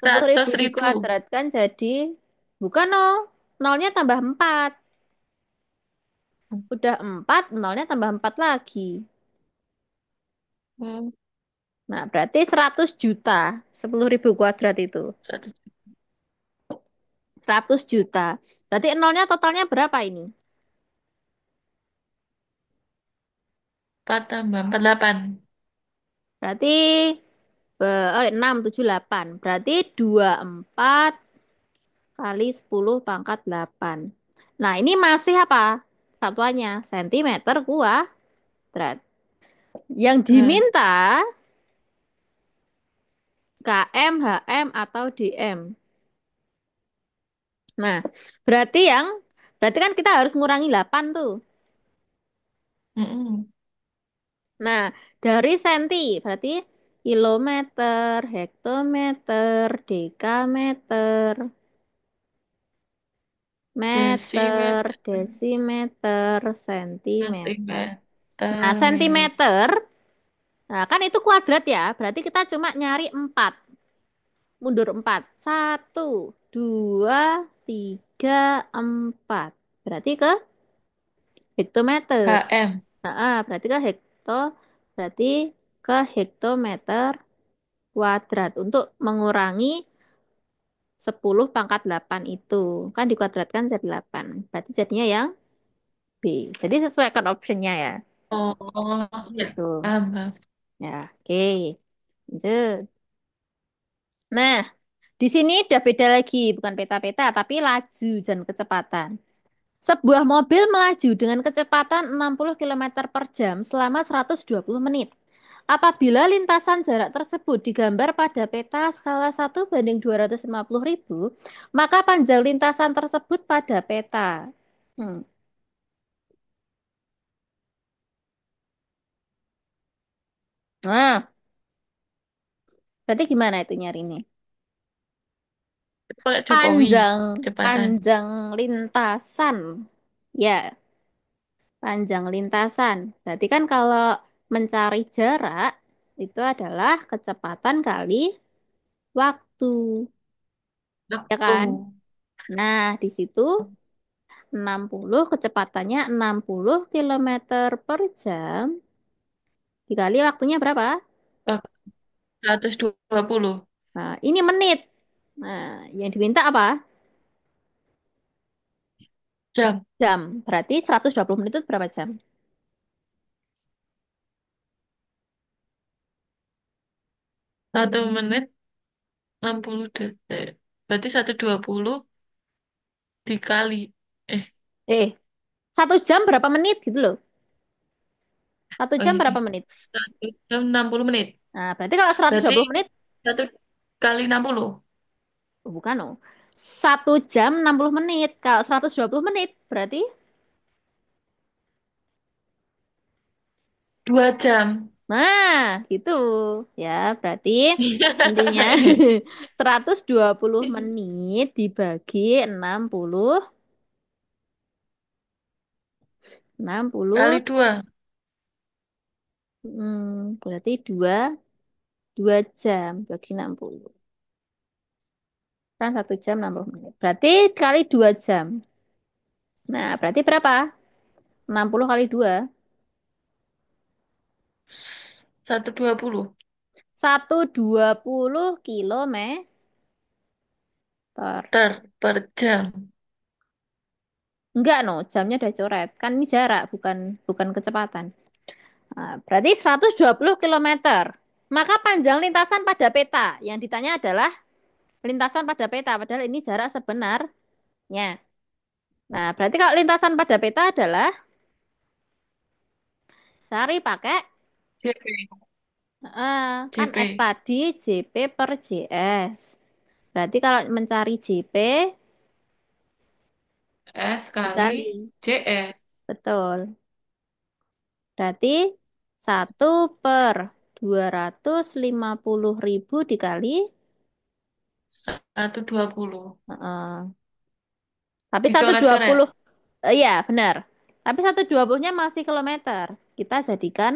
10.000 100 ribu. dikuadratkan jadi bukan nol. Nolnya tambah 4. Udah 4, nolnya tambah 4 lagi. Hmm, Nah, berarti 100 juta. 10.000 kuadrat itu. 100 100 juta. Berarti nolnya totalnya berapa ini? 4 tambah 48. Berarti 6, 7, 8. Berarti 24 kali 10 pangkat 8. Nah, ini masih apa? Satuannya, sentimeter kuadrat. Yang Berat. diminta km, hm, atau dm. Nah, berarti yang berarti kan kita harus ngurangi 8 tuh. Mm-mm. Nah, dari senti berarti kilometer, hektometer, dekameter, meter, Desimeter. desimeter, sentimeter. Sentimeter. Nah, Meter. sentimeter, nah kan itu kuadrat ya, berarti kita cuma nyari 4. Mundur 4. 1, 2, 3, 4. Berarti ke hektometer. HM. Nah, berarti ke berarti ke hektometer kuadrat untuk mengurangi 10 pangkat 8 itu. Kan dikuadratkan jadi 8. Berarti jadinya yang B. Jadi sesuaikan optionnya ya. Oh, ya. Gitu. Paham, paham. Ya, oke. Lanjut. Nah, di sini udah beda lagi, bukan peta-peta, tapi laju dan kecepatan. Sebuah mobil melaju dengan kecepatan 60 kilometer per jam selama 120 menit. Apabila lintasan jarak tersebut digambar pada peta skala 1/250.000, maka panjang lintasan tersebut pada peta. Hmm. Nah, Berarti gimana itu nyarinya? Pakai Jokowi Panjang, kecepatan. panjang lintasan. Ya, panjang lintasan. Berarti kan kalau mencari jarak itu adalah kecepatan kali waktu, ya Waktu. kan? Nah, di situ 60 kecepatannya 60 kilometer per jam dikali waktunya berapa? Oh, 120 Nah, ini menit. Nah, yang diminta apa? jam. Jam. Berarti 120 menit itu berapa jam? 1 menit 60 detik. Berarti 120 dikali. Eh, Eh, 1 jam berapa menit gitu loh. Satu oh jam iya deh. berapa menit? 1 jam 60 menit. Nah, berarti kalau seratus dua Berarti puluh menit, 1 kali 60. oh, bukan oh. 1 jam 60 menit. Kalau 120 menit, berarti 2 jam. nah, gitu. Ya, berarti intinya 120 menit dibagi 60 Kali 2. berarti dua jam bagi 60. Kan 1 jam 60 menit. Berarti kali 2 jam. Nah, berarti berapa? 60 kali 2. 120 120 kilometer. per jam. Enggak, no. Jamnya udah coret. Kan ini jarak, bukan bukan kecepatan. Nah, berarti 120 kilometer. Maka panjang lintasan pada peta. Yang ditanya adalah lintasan pada peta. Padahal ini jarak sebenarnya. Nah, berarti kalau lintasan pada peta adalah cari pakai JP. kan S JP. tadi JP per JS. Berarti kalau mencari JP S kali dikali. JS. Betul. Berarti 1/250.000 dikali. 120. Heeh. Tapi satu dua Dicoret-coret. puluh, iya benar. Tapi 120-nya masih kilometer. Kita jadikan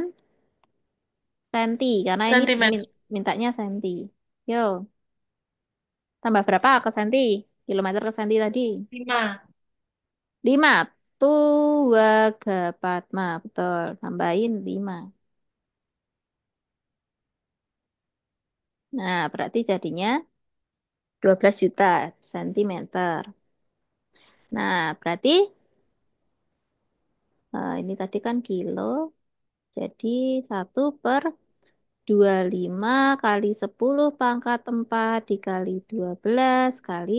senti, karena ini Sentimeter. mintanya senti. Yo, tambah berapa ke senti? Kilometer ke senti tadi. 5. 5. Tua Gapatma. Betul. Tambahin 5. Nah, berarti jadinya 12 juta sentimeter. Nah, berarti ini tadi kan kilo. Jadi 1/25 kali 10 pangkat 4 dikali 12 kali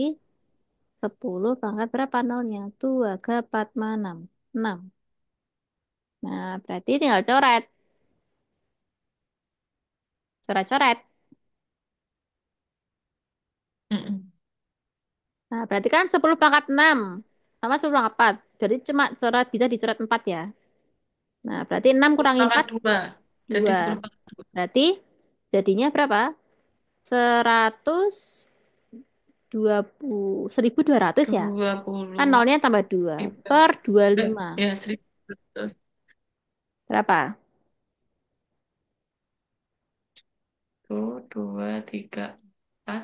10 pangkat berapa nolnya? Dua ke 4, 6. 6. Nah, berarti tinggal coret. Coret-coret. Mm-mm. Nah, berarti kan 10 pangkat 6 sama 10 pangkat 4. Jadi cuma coret bisa dicoret 4 ya. Nah, berarti 6 10 kurangi pangkat 4, 2. Jadi 2. 10 pangkat Berarti jadinya berapa? 120, 1.200 ya? dua Kan puluh nolnya tambah 2 lima. per dua puluh Eh, lima ya 1.100. Berapa? Satu, dua, tiga, empat,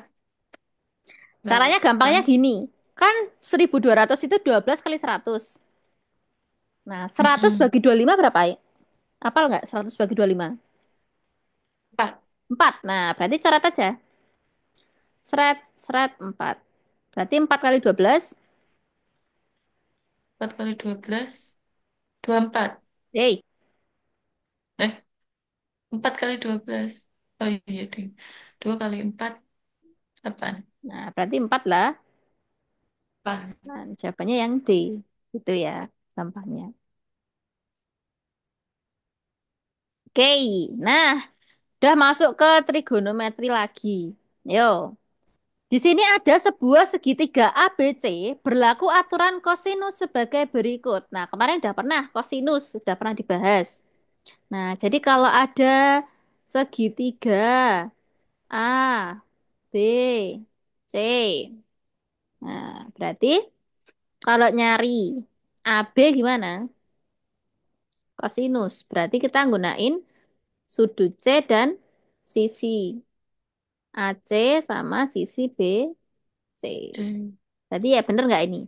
Caranya gampangnya delapan. gini. Kan 1.200 itu 12 kali 100. Nah, 100 Mm-mm. bagi 25 berapa? Apal nggak 100 bagi 25? 4. 4. Nah, berarti coret aja. Seret, seret 4. Berarti 4 kali 12. 4 kali 12. 24. Yeay. Eh, 4 kali 12. Oh iya, ding. 2 kali 4, 8. Nah, berarti 4 lah. 8. Nah, jawabannya yang D. Itu ya, gampangnya. Oke. Nah, udah masuk ke trigonometri lagi. Yo. Di sini ada sebuah segitiga ABC berlaku aturan kosinus sebagai berikut. Nah, kemarin udah pernah kosinus, sudah pernah dibahas. Nah, jadi kalau ada segitiga A, B, C. Nah, berarti kalau nyari AB gimana? Kosinus. Berarti kita gunain sudut C dan sisi AC sama sisi BC. C. Berarti ya bener nggak ini?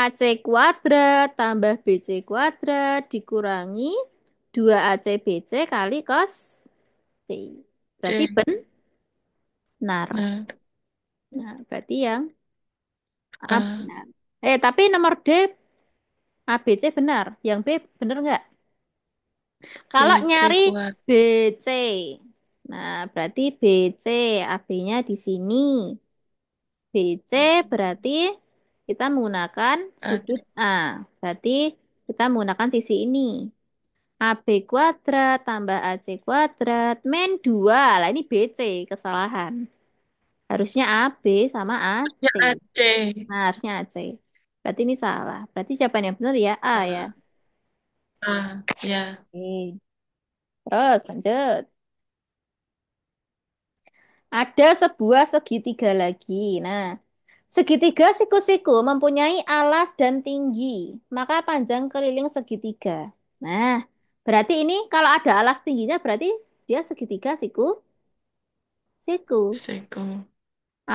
AC kuadrat tambah BC kuadrat dikurangi 2 AC BC kali cos C. Berarti C. benar. Nah, Nah, berarti yang A A. benar. Tapi nomor D ABC benar. Yang B bener nggak? Kalau B, C nyari kuat. BC. Nah, berarti BC, AB-nya di sini. BC berarti kita menggunakan A, sudut C. A. Berarti kita menggunakan sisi ini. AB kuadrat tambah AC kuadrat min 2. Lah ini BC, kesalahan. Harusnya AB sama Ya, AC. A, C. Nah, harusnya AC. Berarti ini salah. Berarti jawaban yang benar ya A ya. A. A. Ya. Oke. Terus lanjut. Ada sebuah segitiga lagi. Nah, segitiga siku-siku mempunyai alas dan tinggi, maka panjang keliling segitiga. Nah, berarti ini kalau ada alas tingginya berarti dia segitiga siku. Seko.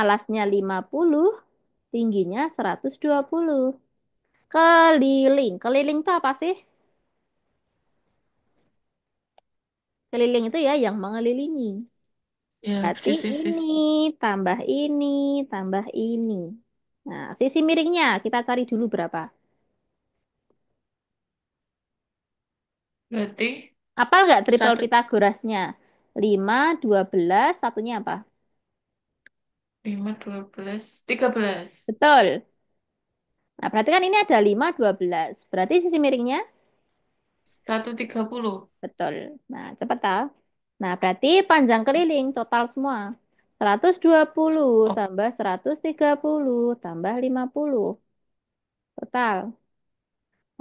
Alasnya 50, tingginya 120. Keliling. Keliling itu apa sih? Keliling itu ya yang mengelilingi. Ya, Berarti ini sisi-sisi. tambah ini tambah ini. Nah, sisi miringnya kita cari dulu berapa. Berarti Apal nggak triple satu, Pitagorasnya? 5, 12, satunya apa? 5, 12, 13. Betul. Nah, berarti kan ini ada 5, 12. Berarti sisi miringnya? 130. Betul. Nah, cepat tak? Nah, berarti panjang keliling total semua. 120 Oh, tambah 130 tambah 50. Total.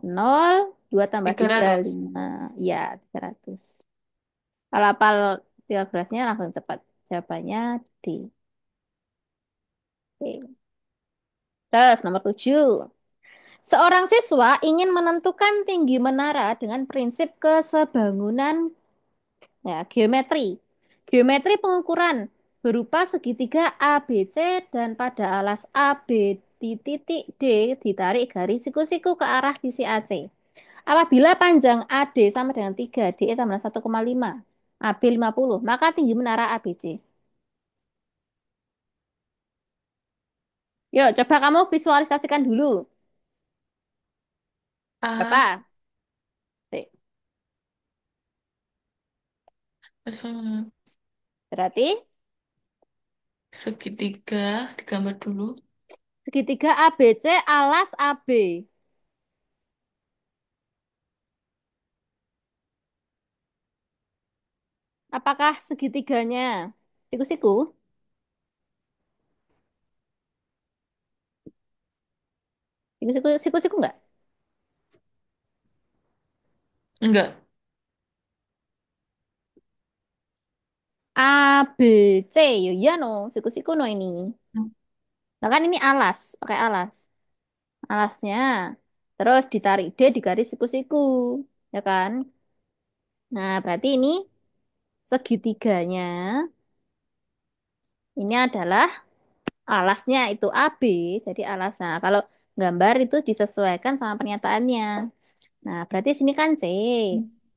0, 2 tambah 3, 300. 5. Ya, 300. Kalau hafal 13-nya langsung cepat. Jawabannya D. Oke. Terus nomor 7. Seorang siswa ingin menentukan tinggi menara dengan prinsip kesebangunan ya, geometri. Geometri pengukuran berupa segitiga ABC dan pada alas AB di titik D ditarik garis siku-siku ke arah sisi AC. Apabila panjang AD sama dengan 3, DE sama dengan 1,5, AB 50, maka tinggi menara ABC. Yuk, coba kamu visualisasikan dulu. A. Berapa? Sik. Berarti Segitiga. Digambar dulu. segitiga ABC alas AB. Apakah segitiganya siku-siku? Siku-siku, siku-siku enggak? Enggak. A, B, C. Ya iya no, siku-siku no ini. Nah kan ini alas, pakai alas. Alasnya. Terus ditarik D di garis siku-siku. Ya kan? Nah, berarti ini segitiganya. Ini adalah alasnya itu AB. Jadi alasnya. Kalau gambar itu disesuaikan sama pernyataannya. Nah, berarti sini kan C.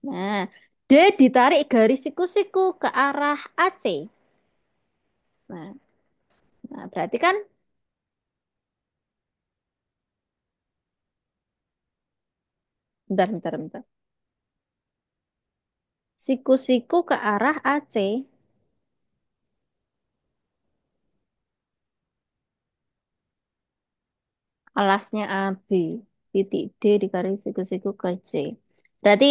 Nah, D ditarik garis siku-siku ke arah AC. Nah, berarti kan, bentar, bentar, bentar. Siku-siku ke arah AC, alasnya AB, titik D di garis siku-siku ke C. Berarti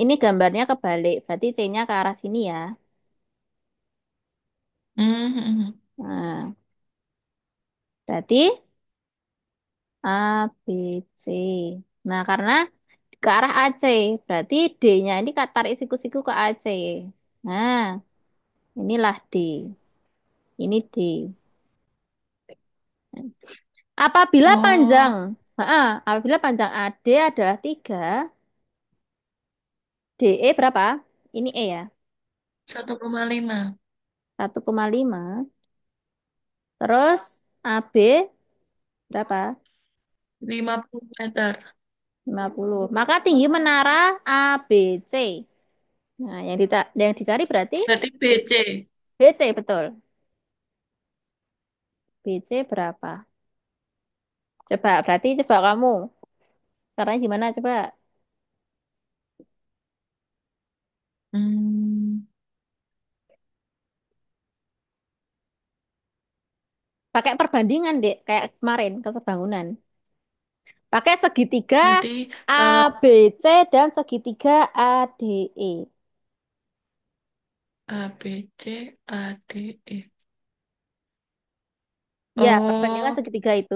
ini gambarnya kebalik. Berarti C-nya ke arah sini ya. Hmm. Nah, berarti A, B, C. Nah, karena ke arah AC, berarti D-nya ini tarik siku-siku ke AC. Nah, inilah D. Ini D. Apabila panjang, Oh, apabila panjang AD adalah 3, DE berapa? Ini E ya, 1,5. 1,5. Terus AB berapa? 50 meter. 50. Maka tinggi menara ABC. Nah, yang dicari berarti Berarti BC. BC, betul. BC berapa? Coba, berarti coba kamu. Caranya gimana? Coba Hmm, pakai perbandingan, Dek, kayak kemarin kesebangunan. Pakai segitiga berarti kalau ABC dan segitiga ADE. ABC, ADE. Ya, perbandingan Oh, segitiga itu.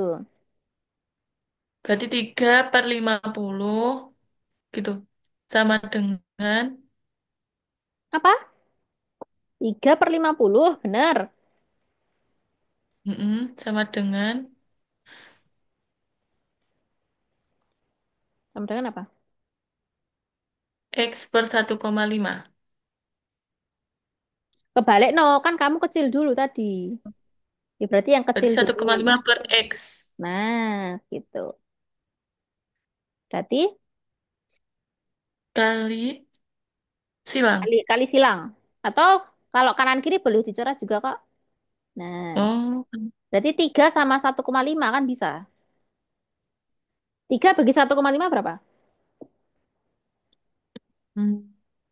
berarti 3/50 gitu. Sama dengan, Apa? 3/50, benar. sama dengan Sama dengan apa? X/1,5. Kebalik, no. Kan kamu kecil dulu tadi. Ya, berarti yang Berarti kecil satu dulu. koma lima per X. Nah, gitu. Berarti Kali silang. kali silang. Atau kalau kanan kiri boleh dicoret juga kok. Nah, Oh, berarti 3 sama 1,5 kan bisa. 3 bagi 1,5 berapa?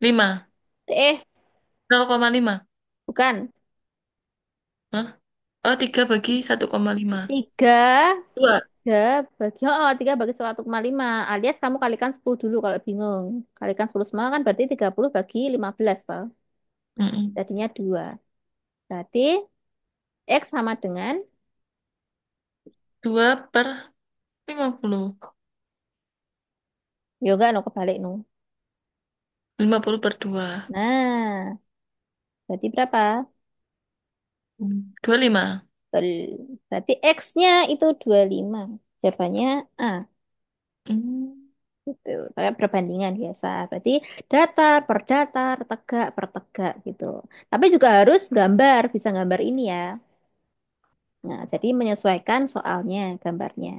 5. Eh, 0,5. bukan. Hah? Oh, 3/1,5. 3 2. 3 bagi 1,5 alias kamu kalikan 10 dulu kalau bingung. Kalikan 10 semua kan berarti 30 bagi 15 toh. Mm-mm. Jadinya 2. Berarti X sama dengan 2/50. yoga no kebalik no. 50/2. Nah, berarti berapa? 25. Betul. Berarti X-nya itu 25. Jawabannya A. Hmm. Gitu. Pakai perbandingan biasa. Berarti datar per datar, tegak per tegak gitu. Tapi juga harus gambar, bisa gambar ini ya. Nah, jadi menyesuaikan soalnya, gambarnya.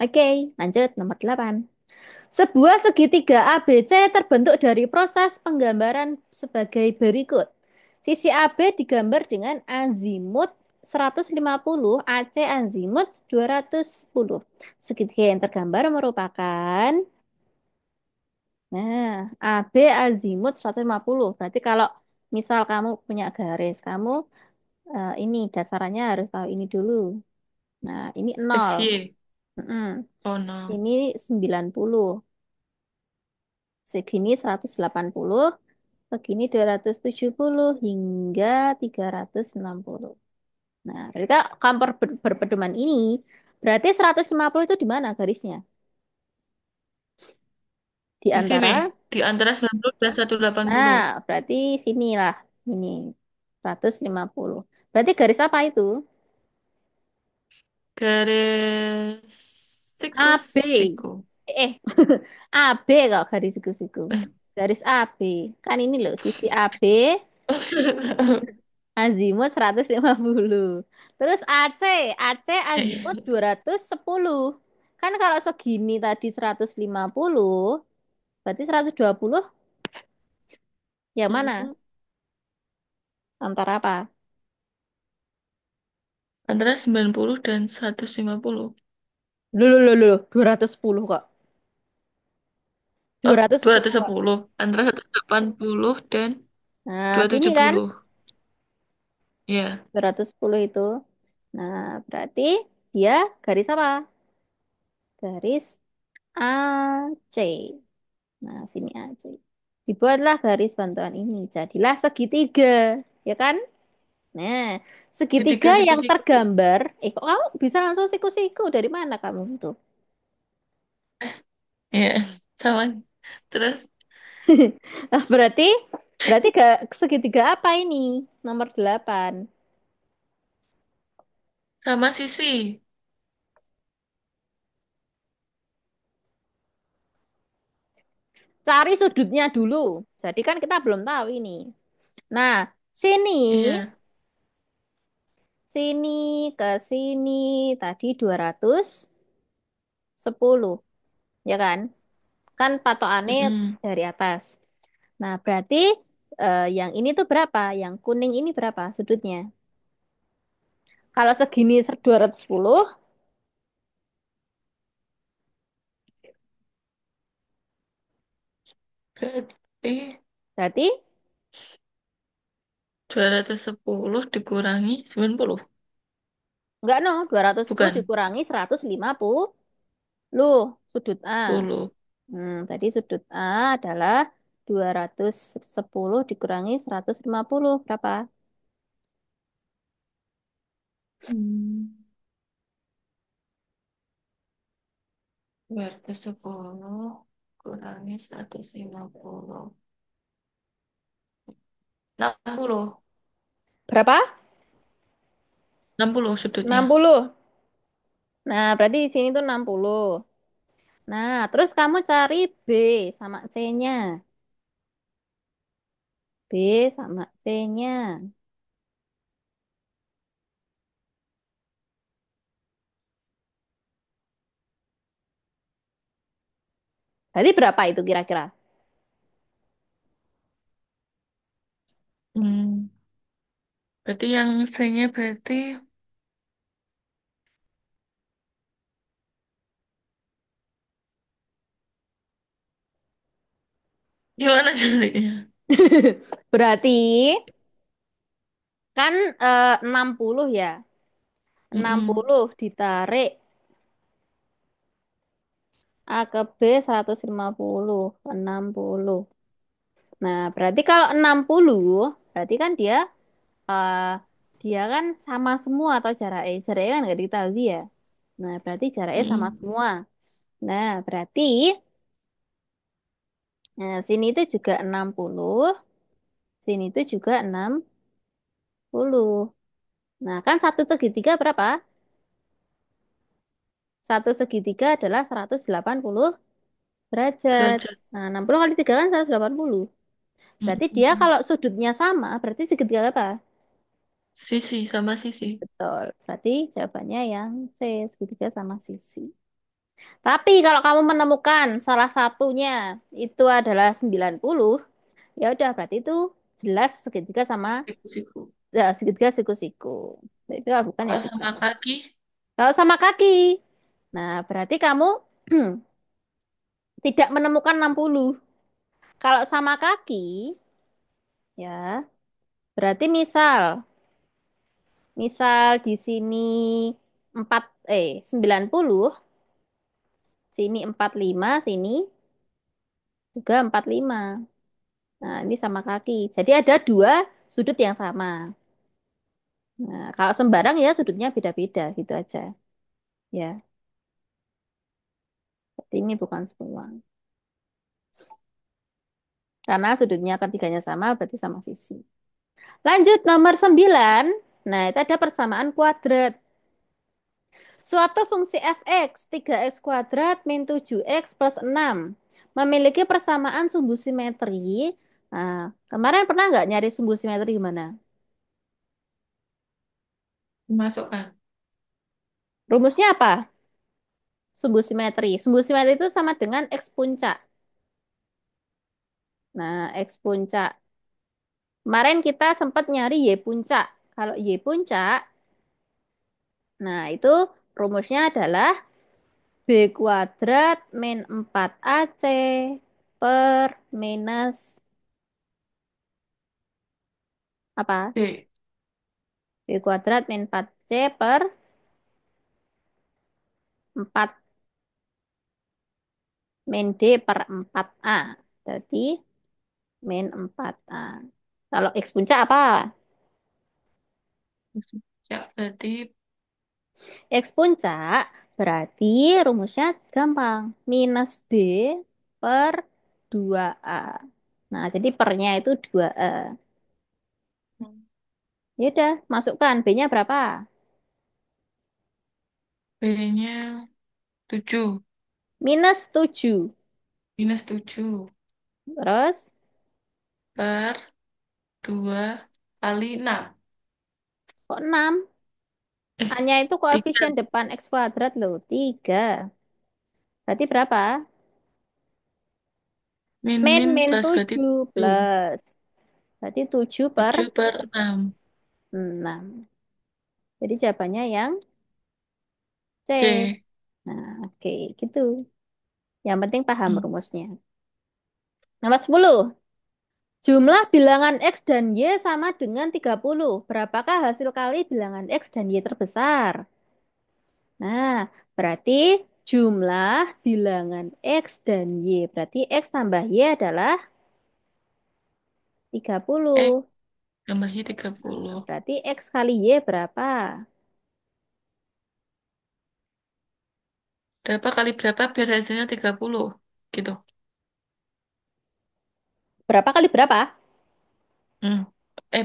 Oke, lanjut nomor 8. Sebuah segitiga ABC terbentuk dari proses penggambaran sebagai berikut. Sisi AB digambar dengan azimut 150, AC azimut 210. Segitiga yang tergambar merupakan, nah, AB azimut 150. Berarti kalau misal kamu punya garis, kamu ini dasarannya harus tahu ini dulu. Nah, ini 0. XY. Mm-mm. Oh no. Ini 90. Segini 180, segini 270 hingga 360. Nah, ketika kamper berpedoman ini, berarti 150 itu di mana garisnya? Di Di sini. antara, Di antara 90 dan 180. nah, berarti sinilah, ini 150. Berarti garis apa itu? Garis AB. siku-siku. AB kok garis siku-siku. Garis AB. Kan ini loh, sisi AB azimut 150. Terus AC azimut 210. Kan kalau segini tadi 150, berarti 120 yang mana? Hmm. Antara apa? Antara 90 dan 150. Loh, 210 kok. Oh, 210 kok. sepuluh. Antara 180 dan Nah, dua ratus sini tujuh kan puluh. Ya, 210 itu. Nah, berarti dia garis apa? Garis AC. Nah, sini AC. Dibuatlah garis bantuan ini. Jadilah segitiga. Ya kan? Nah, segitiga segitiga yang siku-siku. tergambar, kok kamu bisa langsung siku-siku? Dari mana kamu itu? Ya, sama. Terus, Berarti Berarti segitiga apa ini? Nomor 8. Sama sisi. Cari sudutnya dulu. Jadi kan kita belum tahu ini. Nah, sini, Iya. sini ke sini tadi 210, ya kan? Kan patokannya Mm-mm. dari atas. Nah, berarti yang ini tuh berapa? Yang kuning ini berapa sudutnya? Kalau segini 210, Berarti berarti 210 dikurangi 90. enggak no, 210 Bukan. dikurangi 150 sudut A. 10. Tadi sudut A adalah 210 dikurangi 150 berapa? Hmm. 210 kurangi 150. 60. Berapa? 60 sudutnya. 60. Nah, berarti di sini tuh 60. Nah, terus kamu cari B sama C-nya. B sama C-nya. Berarti berapa itu kira-kira? Hmm. Berarti yang C-nya berarti gimana jadinya? Berarti kan 60 ya. enam Mm-mm. puluh ditarik A ke B 150, 60. Nah, berarti kalau 60, berarti kan eh, dia kan sama semua atau jaraknya. Jaraknya kan nggak diketahui ya. Nah, berarti jaraknya sama Mm-mm. semua. Nah, berarti sini itu juga 60, sini itu juga 60. Nah, kan satu segitiga berapa? Satu segitiga adalah 180 derajat. Derajat. Nah, 60 kali 3 kan 180. Berarti dia Mm-mm. kalau sudutnya sama, berarti segitiga apa? Sisi sama sisi. Betul. Berarti jawabannya yang C, segitiga sama sisi. Tapi kalau kamu menemukan salah satunya itu adalah 90, ya udah berarti itu jelas segitiga sama Siku-siku. segitiga siku-siku. Tapi kalau bukan ya Kalau sama bukan. kaki. Kalau sama kaki, nah berarti kamu tidak menemukan 60. Kalau sama kaki, ya berarti misal di sini 90, sini 45, sini juga 45. Nah, ini sama kaki. Jadi ada dua sudut yang sama. Nah, kalau sembarang ya sudutnya beda-beda gitu aja. Ya, berarti ini bukan semua. Karena sudutnya ketiganya sama, berarti sama sisi. Lanjut nomor 9. Nah, itu ada persamaan kuadrat. Suatu fungsi f(x) 3x kuadrat min 7x plus 6 memiliki persamaan sumbu simetri. Nah, kemarin pernah nggak nyari sumbu simetri gimana? Dimasukkan. Rumusnya apa? Sumbu simetri. Sumbu simetri itu sama dengan x puncak. Nah, x puncak. Kemarin kita sempat nyari y puncak. Kalau y puncak, nah itu rumusnya adalah b kuadrat min 4ac per minus apa? D. B kuadrat min 4c per 4 min d per 4a. Jadi min 4a. Kalau x puncak apa? Ya, berarti X puncak berarti rumusnya gampang. Minus B per 2A. Nah, jadi pernya itu 2E. Hmm. Ya udah, masukkan. B-nya berapa? B-nya 7. -7. -7 Terus, per 2 kali 6. kok 6? Eh, A-nya itu 3. koefisien depan X kuadrat loh. 3. Berarti berapa? Min Min min plus berarti 7 7. plus. Berarti 7 per 7 per 6. 6. Jadi jawabannya yang C. C. Nah, oke, gitu. Yang penting paham Hmm. rumusnya. Nomor 10. Jumlah bilangan X dan Y sama dengan 30. Berapakah hasil kali bilangan X dan Y terbesar? Nah, berarti jumlah bilangan X dan Y. Berarti X tambah Y adalah X 30. tambahnya Nah, 30. berarti X kali Y berapa? Berapa kali berapa biar hasilnya 30? Gitu. Berapa kali berapa? Hmm.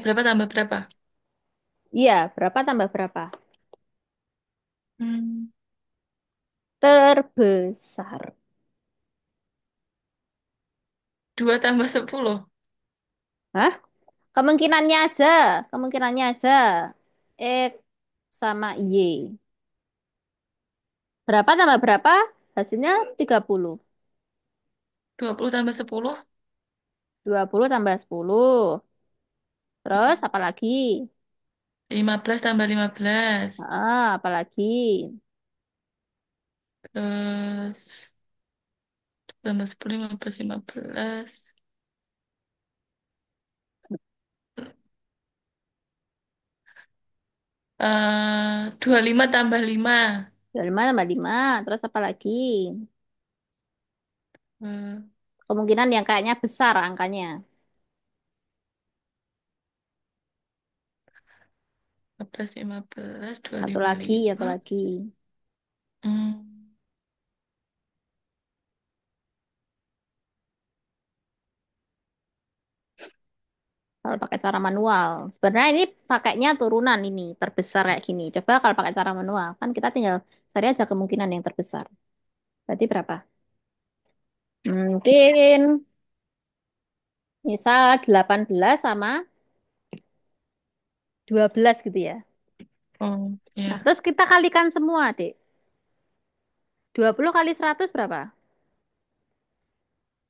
Berapa tambah berapa? Iya, berapa tambah berapa? Hmm. Terbesar. 2 tambah 10. Hah? Kemungkinannya aja. Kemungkinannya aja. X sama Y. Berapa tambah berapa? Hasilnya 30. 20 tambah 10. 20 tambah 10. Terus Hmm. apa lagi? 15 tambah 15. Apa lagi? Terus tambah 10, 15, 15. 25 tambah 5. 25 tambah 5. Terus apa lagi? Eh, Kemungkinan yang kayaknya besar angkanya. 15, 15, Satu 25, lagi, satu 5. lagi. Hmm. Kalau pakai cara manual. Sebenarnya ini pakainya turunan ini. Terbesar kayak gini. Coba kalau pakai cara manual. Kan kita tinggal cari aja kemungkinan yang terbesar. Berarti berapa? Mungkin misal 18 sama 12 gitu ya. Oh, Nah, ya. terus kita kalikan semua, Dek. 20 kali 100 berapa?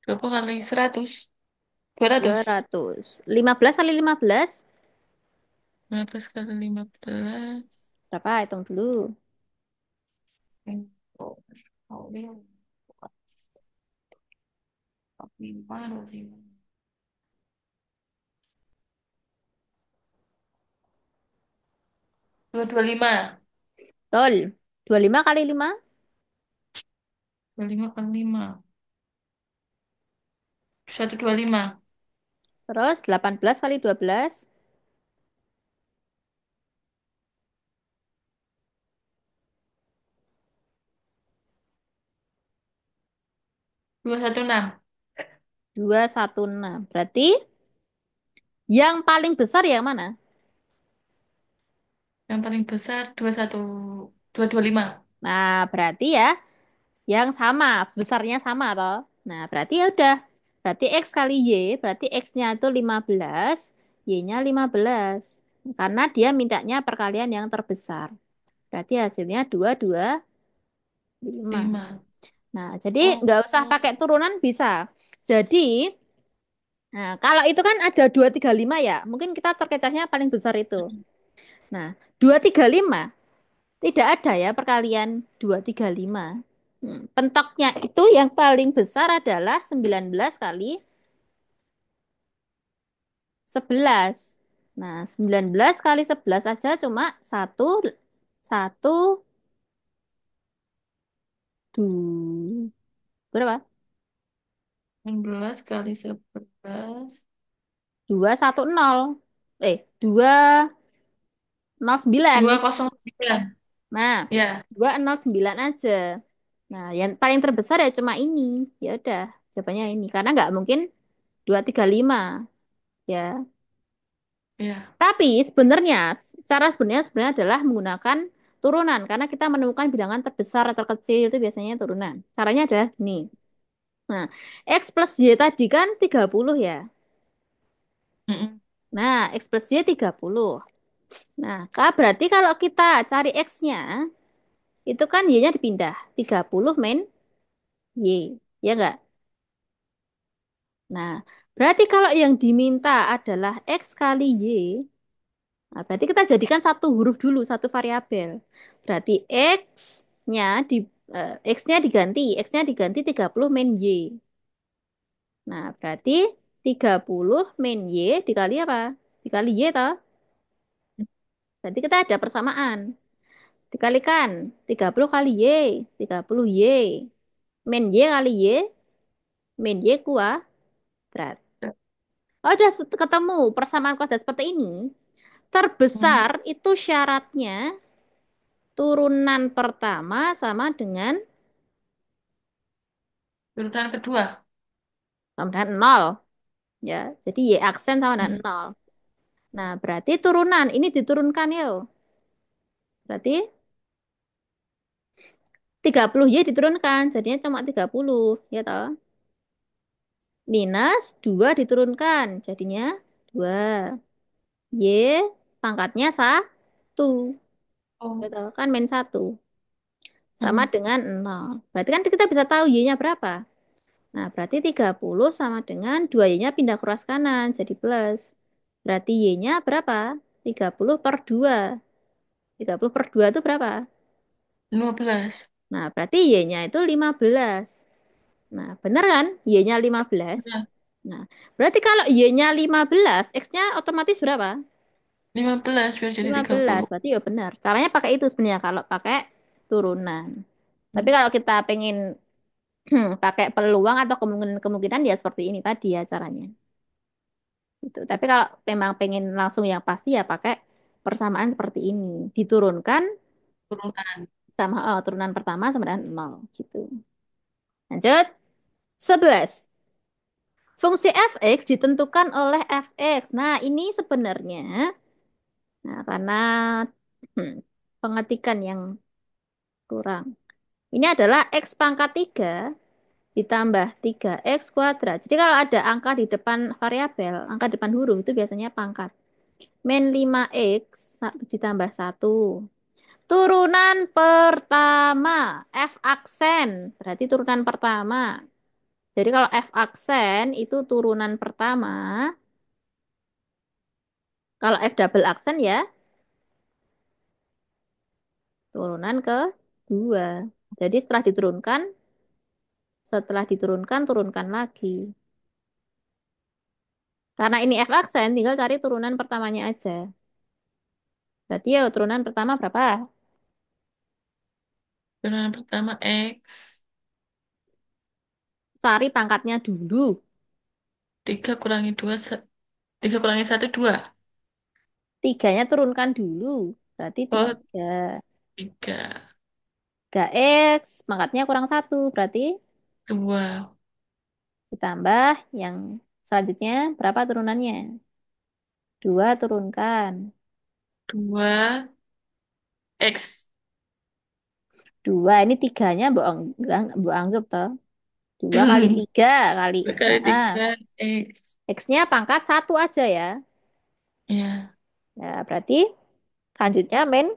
20 kali 100. 200. 200. 15 kali 15 15 kali 15. berapa? Hitung dulu. Oh, oh, iya. 45, 25. 225. Betul. 25 kali 5 25 kali 5. 125. terus 18 kali 12 216. 216. Berarti yang paling besar yang mana? Yang paling besar 21, 225. Nah, berarti ya yang sama, besarnya sama toh. Nah, berarti ya udah. Berarti X kali Y, berarti X-nya itu 15, Y-nya 15. Karena dia mintanya perkalian yang terbesar. Berarti hasilnya 225. 5. Nah, jadi Oh, nggak usah pakai turunan bisa. Jadi, nah, kalau itu kan ada 235 ya. Mungkin kita terkecohnya paling besar itu. Nah, 235 tidak ada ya perkalian 235. Pentoknya itu yang paling besar adalah 19 kali 11. Nah, 19 kali 11 aja cuma satu, satu, dua, berapa? 16 kali 11. 210. Dua, nol sembilan. 209. Nah, Ya, 209 aja. Nah, yang paling terbesar ya cuma ini. Ya udah, jawabannya ini. Karena nggak mungkin 235 ya. Ya. Tapi sebenarnya adalah menggunakan turunan karena kita menemukan bilangan terbesar atau terkecil itu biasanya turunan. Caranya adalah nih. Nah, X plus Y tadi kan 30 ya. Mm-mm. Nah, X plus Y 30. Nah, berarti kalau kita cari X-nya, itu kan Y-nya dipindah. 30 min Y. Ya enggak? Nah, berarti kalau yang diminta adalah X kali Y, nah, berarti kita jadikan satu huruf dulu, satu variabel. Berarti X-nya diganti. X-nya diganti 30 min Y. Nah, berarti 30 min Y dikali apa? Dikali Y toh? Berarti kita ada persamaan. Dikalikan 30 kali Y, 30 Y. Min Y kali Y, min Y kuadrat. Oh, udah ketemu persamaan kuadrat seperti ini. Mm. Terbesar itu syaratnya turunan pertama sama dengan Urutan kedua. nol. Ya, jadi Y aksen sama dengan Mm. nol. Nah, berarti turunan. Ini diturunkan ya. Berarti 30 Y diturunkan. Jadinya cuma 30. Ya toh? Minus 2 diturunkan. Jadinya 2. Y pangkatnya 1. Ya Oh. toh? Kan min 1. Sama Mm. dengan nol. Berarti kan kita bisa tahu Y-nya berapa. Nah, berarti 30 sama dengan 2 Y-nya pindah ke ruas kanan. Jadi plus. Berarti Y-nya berapa? 30 per 2. 30 per 2 itu berapa? 15. Nah, berarti Y-nya itu 15. Nah, benar kan? Y-nya 15. Nah, Nah, berarti kalau Y-nya 15, X-nya otomatis berapa? 15 biar jadi 15. 30. Berarti ya benar. Caranya pakai itu sebenarnya kalau pakai turunan. Tapi Mm. kalau kita pengen pakai peluang atau kemungkinan-kemungkinan ya seperti ini tadi ya caranya. Gitu. Tapi kalau memang pengen langsung yang pasti ya pakai persamaan seperti ini. Diturunkan Turunan. sama turunan pertama sama dengan 0 gitu. Lanjut. 11. Fungsi fx ditentukan oleh fx. Nah, ini sebenarnya karena hmm, pengetikan yang kurang. Ini adalah x pangkat 3 ditambah 3x kuadrat. Jadi kalau ada angka di depan variabel, angka depan huruf itu biasanya pangkat. Min 5x ditambah 1. Turunan pertama, F aksen. Berarti turunan pertama. Jadi kalau F aksen itu turunan pertama. Kalau F double aksen ya turunan kedua. Jadi setelah diturunkan, turunkan lagi. Karena ini F aksen, tinggal cari turunan pertamanya aja. Berarti ya turunan pertama berapa? Turunan pertama X. Cari pangkatnya dulu. 3 kurangi 2. 3 kurangi 1, 2. Tiganya turunkan dulu. Berarti Oh, 3. 3. 3x, pangkatnya kurang 1. Berarti 2. ditambah yang selanjutnya berapa turunannya? 2 turunkan. 2 X. 2 ini tiganya mbok anggap toh. 2 kali 3 kali. Kali Ah, 3 X. X-nya pangkat 1 aja ya. Ya. Ya, berarti selanjutnya min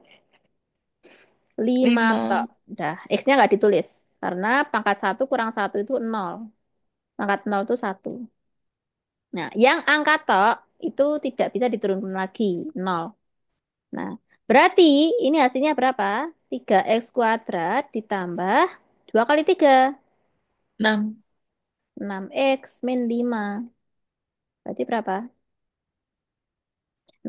5 tok. 5. Udah, X-nya nggak ditulis. Karena pangkat 1 kurang 1 itu 0. Pangkat 0 itu 1. Nah, yang angka tok itu tidak bisa diturunkan lagi. 0. Nah, berarti ini hasilnya berapa? 3x kuadrat ditambah 2 kali 3. 6. 6x min 5. Berarti berapa?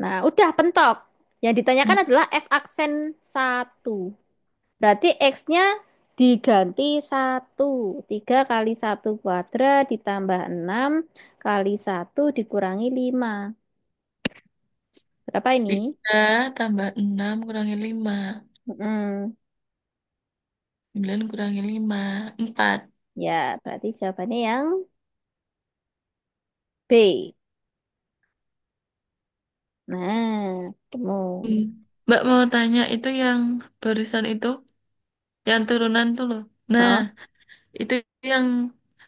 Nah, udah pentok. Yang ditanyakan adalah f aksen 1. Berarti x-nya diganti 1. 3 kali 1 kuadrat ditambah 6 kali 1 dikurangi 5. Berapa ini? 3 tambah 6 kurangi 5. Mm-mm. 9 kurangi 5. 4. Ya, berarti jawabannya yang B. Nah, ketemu. Hmm. Mbak mau tanya itu yang barisan itu, yang turunan tuh loh. Nah, Hah? itu yang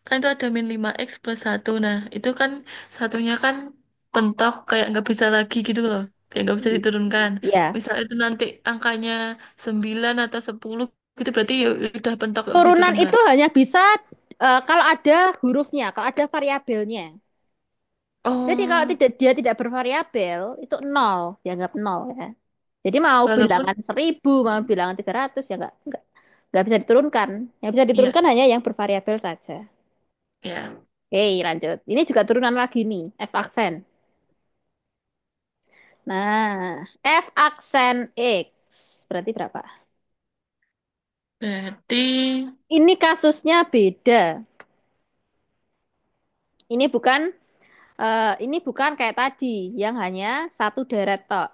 kan itu ada min 5x plus satu. Nah, itu kan satunya kan pentok kayak nggak bisa lagi gitu loh. Kayak nggak bisa diturunkan. Ya, Misal itu nanti angkanya 9 atau 10 gitu berarti ya udah pentok nggak bisa turunan diturunkan. itu hanya bisa kalau ada hurufnya, kalau ada variabelnya. Jadi kalau Oh, tidak dia tidak bervariabel, itu nol, dianggap nol ya. Jadi mau walaupun bilangan 1000, mau bilangan 300 ya nggak bisa diturunkan. Yang bisa iya, diturunkan hanya yang bervariabel saja. ya. Oke, lanjut. Ini juga turunan lagi nih, F aksen. Nah, F aksen X berarti berapa? Berarti Ini kasusnya beda. Ini bukan ini bukan kayak tadi yang hanya satu deret tok.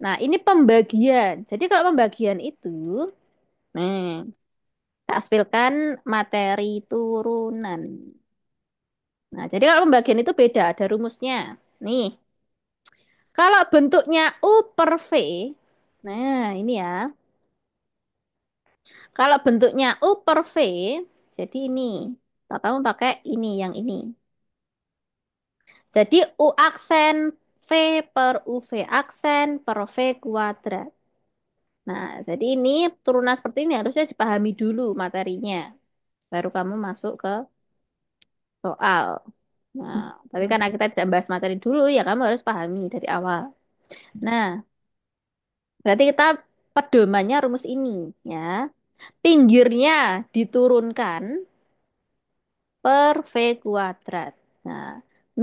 Nah, ini pembagian. Jadi kalau pembagian itu, nah, tak spilkan materi turunan. Nah, jadi kalau pembagian itu beda, ada rumusnya. Nih, kalau bentuknya U per V, nah ini ya. Kalau bentuknya U per V, jadi ini. Kamu pakai ini, yang ini. Jadi U aksen V per UV aksen per V kuadrat. Nah, jadi ini turunan seperti ini harusnya dipahami dulu materinya. Baru kamu masuk ke soal. Nah, tapi karena kita tidak bahas materi dulu, ya kamu harus pahami dari awal. Nah, berarti kita pedomannya rumus ini, ya. Pinggirnya diturunkan per V kuadrat. Nah,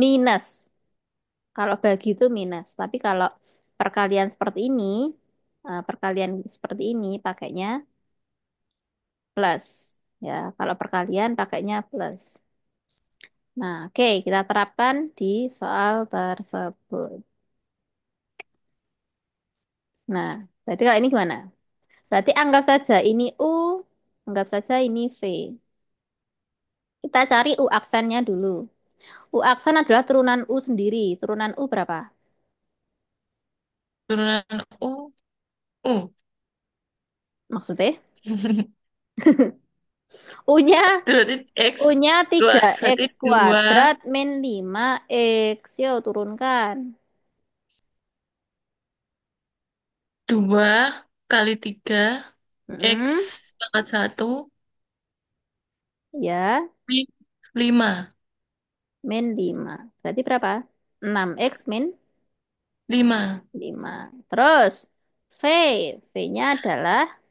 minus. Kalau bagi itu minus. Tapi kalau perkalian seperti ini, perkalian seperti ini pakainya plus. Ya, kalau perkalian pakainya plus. Nah, oke, kita terapkan di soal tersebut. Nah, berarti kalau ini gimana? Berarti anggap saja ini U, anggap saja ini V. Kita cari U aksennya dulu. U aksen adalah turunan U sendiri. Turunan U berapa? turunan U, U. Maksudnya? U-nya, Berarti X U-nya dua, 3X berarti dua, kuadrat min 5X. Yo, turunkan. dua kali tiga X Mm-mm. pangkat satu Ya, min 5, min 5. Berarti berapa? 6X min 5, 5. Terus, V. V-nya adalah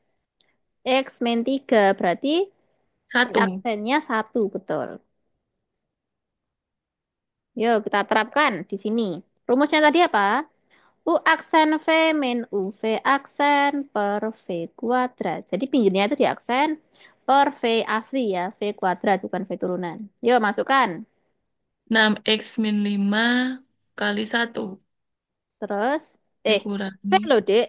X min 3. Berarti V 1. aksennya 1, betul. Yuk, kita terapkan di sini. Rumusnya tadi apa? U aksen V min UV aksen per V kuadrat. Jadi pinggirnya itu di aksen per V asli ya, V kuadrat bukan V turunan. Yuk, masukkan. 6X min 5 kali satu Terus, V dikurangi. loh, Dek.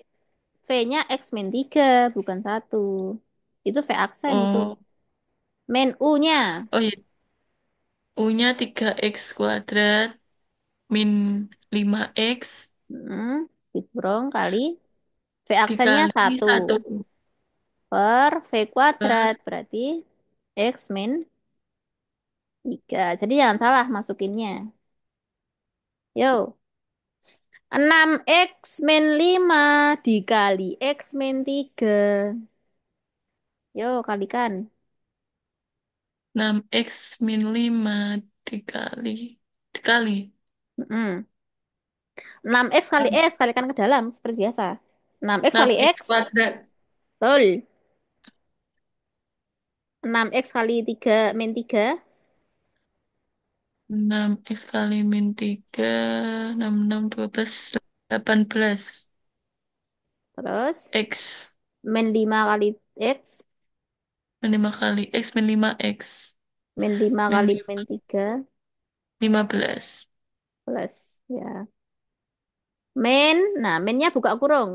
V-nya X min 3 bukan 1. Itu V aksen itu. Oh, Min U-nya. oh iya. U-nya 3X kuadrat min 5X Hmm, dikurung kali V aksennya dikali 1 1 per V kuadrat. per Berarti X min 3. Jadi jangan salah masukinnya. Yo. 6X min 5 dikali X min 3. Yo, kalikan. 6X min 5 dikali dikali Mm-mm. 6X kali X, kalikan ke dalam, seperti biasa. 6X kali 6X X, kuadrat betul. 6X kali 3 min 3, 6X kali min 3 6 12 18 terus X min 5 kali X, min 5 kali X min 5X min 5 min kali min 3, 15 plus, ya. Min, nah minnya buka kurung.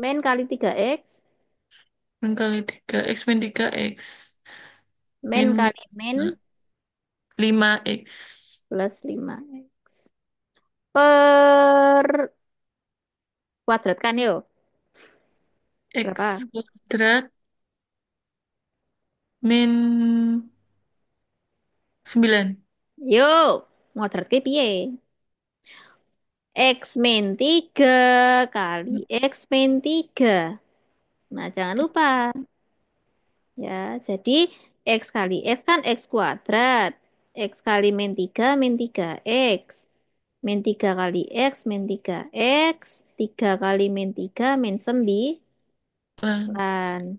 Min kali 3X, min kali 3 X min 3X min min kali min 5 5X plus 5x. Per kuadratkan yuk. X Berapa? kuadrat min 9. Yuk, kuadratnya piye? X min 3 kali X min 3. Nah, jangan lupa. Ya, jadi X kali X kan X kuadrat. X kali min 3 X. Min 3 kali X, min 3 X. 3 kali min 3 min 9.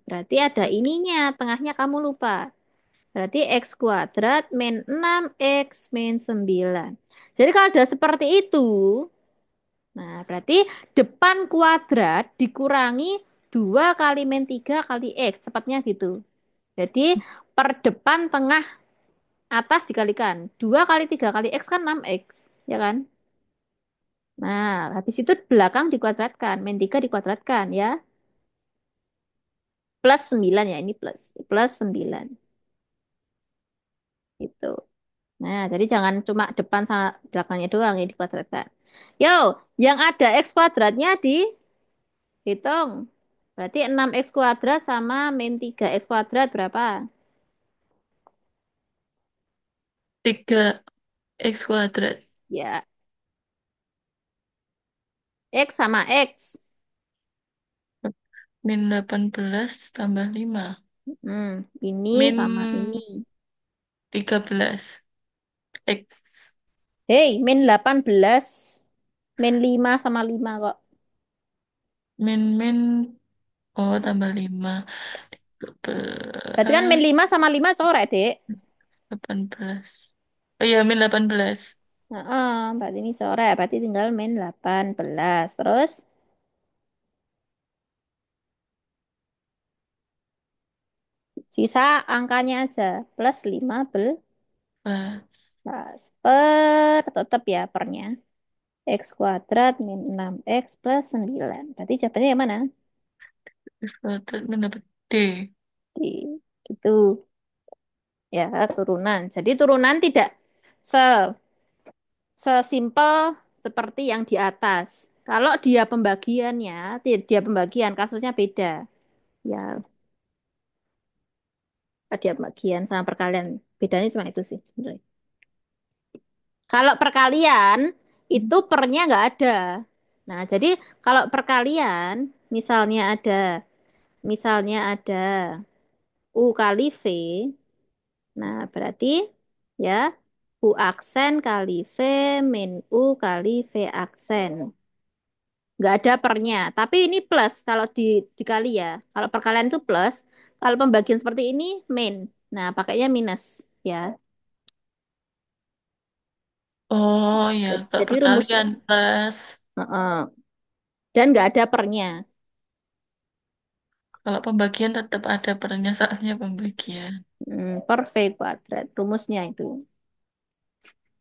Berarti ada ininya, tengahnya kamu lupa. Berarti X kuadrat min 6X min 9. Jadi kalau ada seperti itu, nah berarti depan kuadrat dikurangi 2 kali min 3 kali X. Cepatnya gitu. Jadi per depan tengah atas dikalikan. 2 kali 3 kali X kan 6X. Ya kan? Nah, habis itu belakang dikuadratkan. Min 3 dikuadratkan ya. Plus 9 ya, ini plus. Plus 9. Gitu. Nah, jadi jangan cuma depan sama belakangnya doang yang dikuadratkan. Yo, yang ada X kuadratnya dihitung. Berarti 6X kuadrat sama min 3X kuadrat berapa? 3x kuadrat Ya, X sama X. min 18 tambah 5 Ini sama ini. min 13 X Hei, min 18. Min 5 sama 5 kok. min oh tambah 5 Berarti kan min 12 5 sama 5 coret, Dek. 18 oh iya min 18 Heeh, berarti ini coret. Berarti tinggal min 18. Terus sisa angkanya aja. Plus 15. Per, tetap ya pernya. X kuadrat min 6X plus 9. Berarti jawabannya yang mana? X kuadrat min dapat D. Di, itu ya turunan. Jadi turunan tidak se sesimpel seperti yang di atas. Kalau dia pembagiannya, dia pembagian kasusnya beda. Ya, dia pembagian sama perkalian. Bedanya cuma itu sih sebenarnya. Kalau perkalian itu pernya nggak ada. Nah, jadi kalau perkalian misalnya ada U kali V. Nah, berarti ya U aksen kali V min U kali V aksen. Nggak ada pernya. Tapi ini plus kalau dikali ya. Kalau perkalian itu plus. Kalau pembagian seperti ini min. Nah, pakainya minus ya. Oh ya, ke Jadi rumus perkalian plus. Heeh. Dan nggak ada pernya. Kalau pembagian tetap ada pernya soalnya pembagian. Per V kuadrat. Rumusnya itu.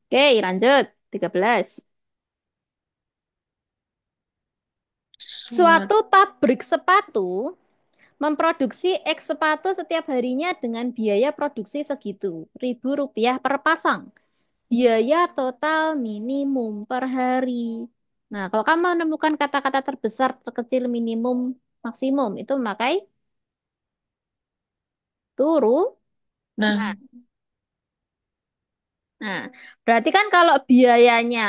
Oke, lanjut. 13. Suat. Suatu pabrik sepatu memproduksi X sepatu setiap harinya dengan biaya produksi segitu, Rp1.000 per pasang. Biaya total minimum per hari. Nah, kalau kamu menemukan kata-kata terbesar, terkecil, minimum, maksimum, itu memakai turu. Nah, Nah, nah, berarti kan kalau biayanya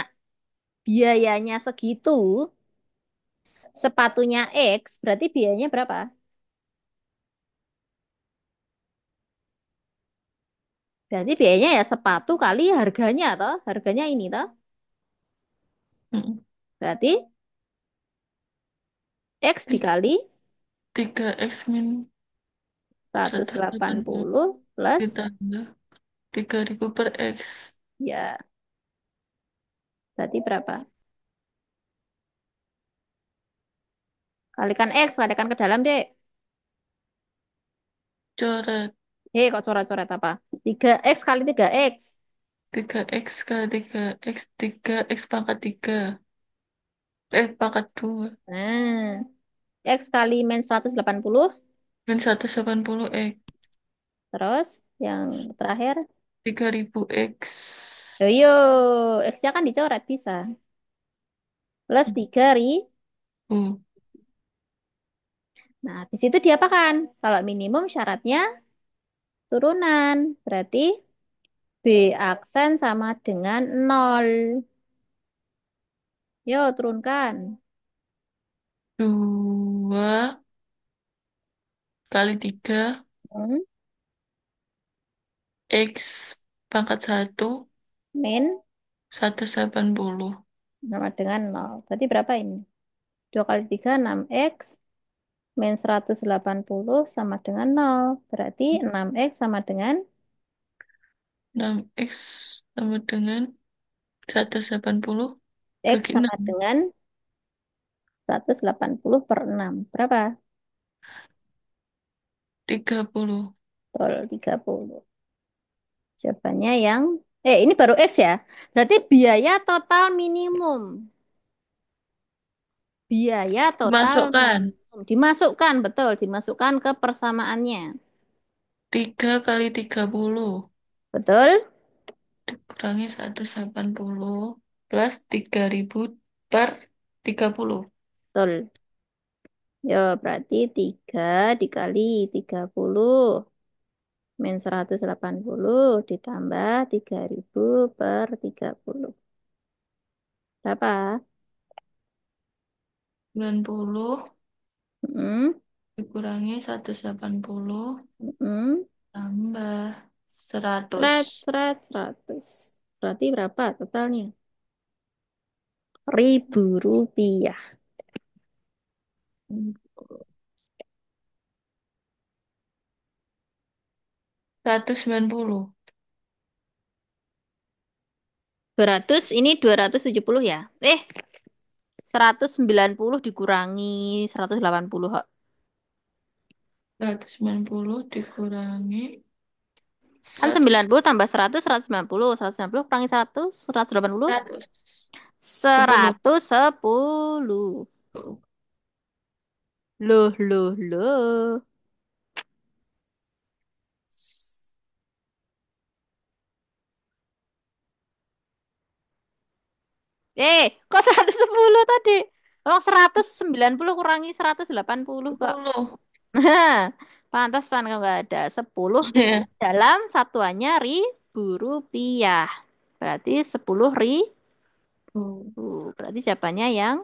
segitu, sepatunya X, berarti biayanya berapa? Berarti biayanya ya sepatu kali harganya toh, harganya ini toh. mm, Berarti X ti- dikali 3x min 180 180 plus ditambah 3.000 per X. ya berarti berapa? Kalikan X, kalikan ke dalam, Dek. Coret Kok coret-coret apa? 3X kali 3X. 3x kali 3x 3x pangkat 3 pangkat 2 Nah, X kali min 180. min 180x Terus yang terakhir 3000 X. Yo, yo, X-nya kan dicoret bisa. Plus 3 ri. Oh, Nah, habis itu diapakan? Kalau minimum syaratnya turunan. Berarti B aksen sama dengan nol. Yo, turunkan. 2 kali 3 Hmm, X pangkat 1 Min 180. sama dengan nol. Berarti berapa ini? 2 kali 3, 6X. Min 180 sama dengan nol. Berarti 6X sama dengan 6X sama dengan 180 X bagi sama 6. dengan 180 per 6. Berapa? 30. Betul, 30. Jawabannya yang ini baru X ya. Berarti biaya total minimum. Biaya total Masukkan minimum. Dimasukkan, betul. Dimasukkan ke persamaannya. 3 kali 30 Betul? dikurangi 180 plus 3000 per 30. Betul. Ya, berarti 3 dikali 30 min 180 ditambah 3.000 per 30. Berapa? 90 Hmm, dikurangi 180 hmm. tambah 100. Seret, seret, 100. Berarti berapa totalnya? Rp1.000. 190. 200 ini 270 ya? 190 dikurangi 180 kok. 190 dikurangi Kan 100. 90 tambah 100, 190. 190 kurangi 100, 180. 110. 110. Loh, loh, loh. Kok 110 tadi? Oh, 190 kurangi 180 kok. 10. Pantesan kalau nggak ada. 10 Ya. dalam satuannya Rp1.000. Berarti 10.000. Berarti jawabannya yang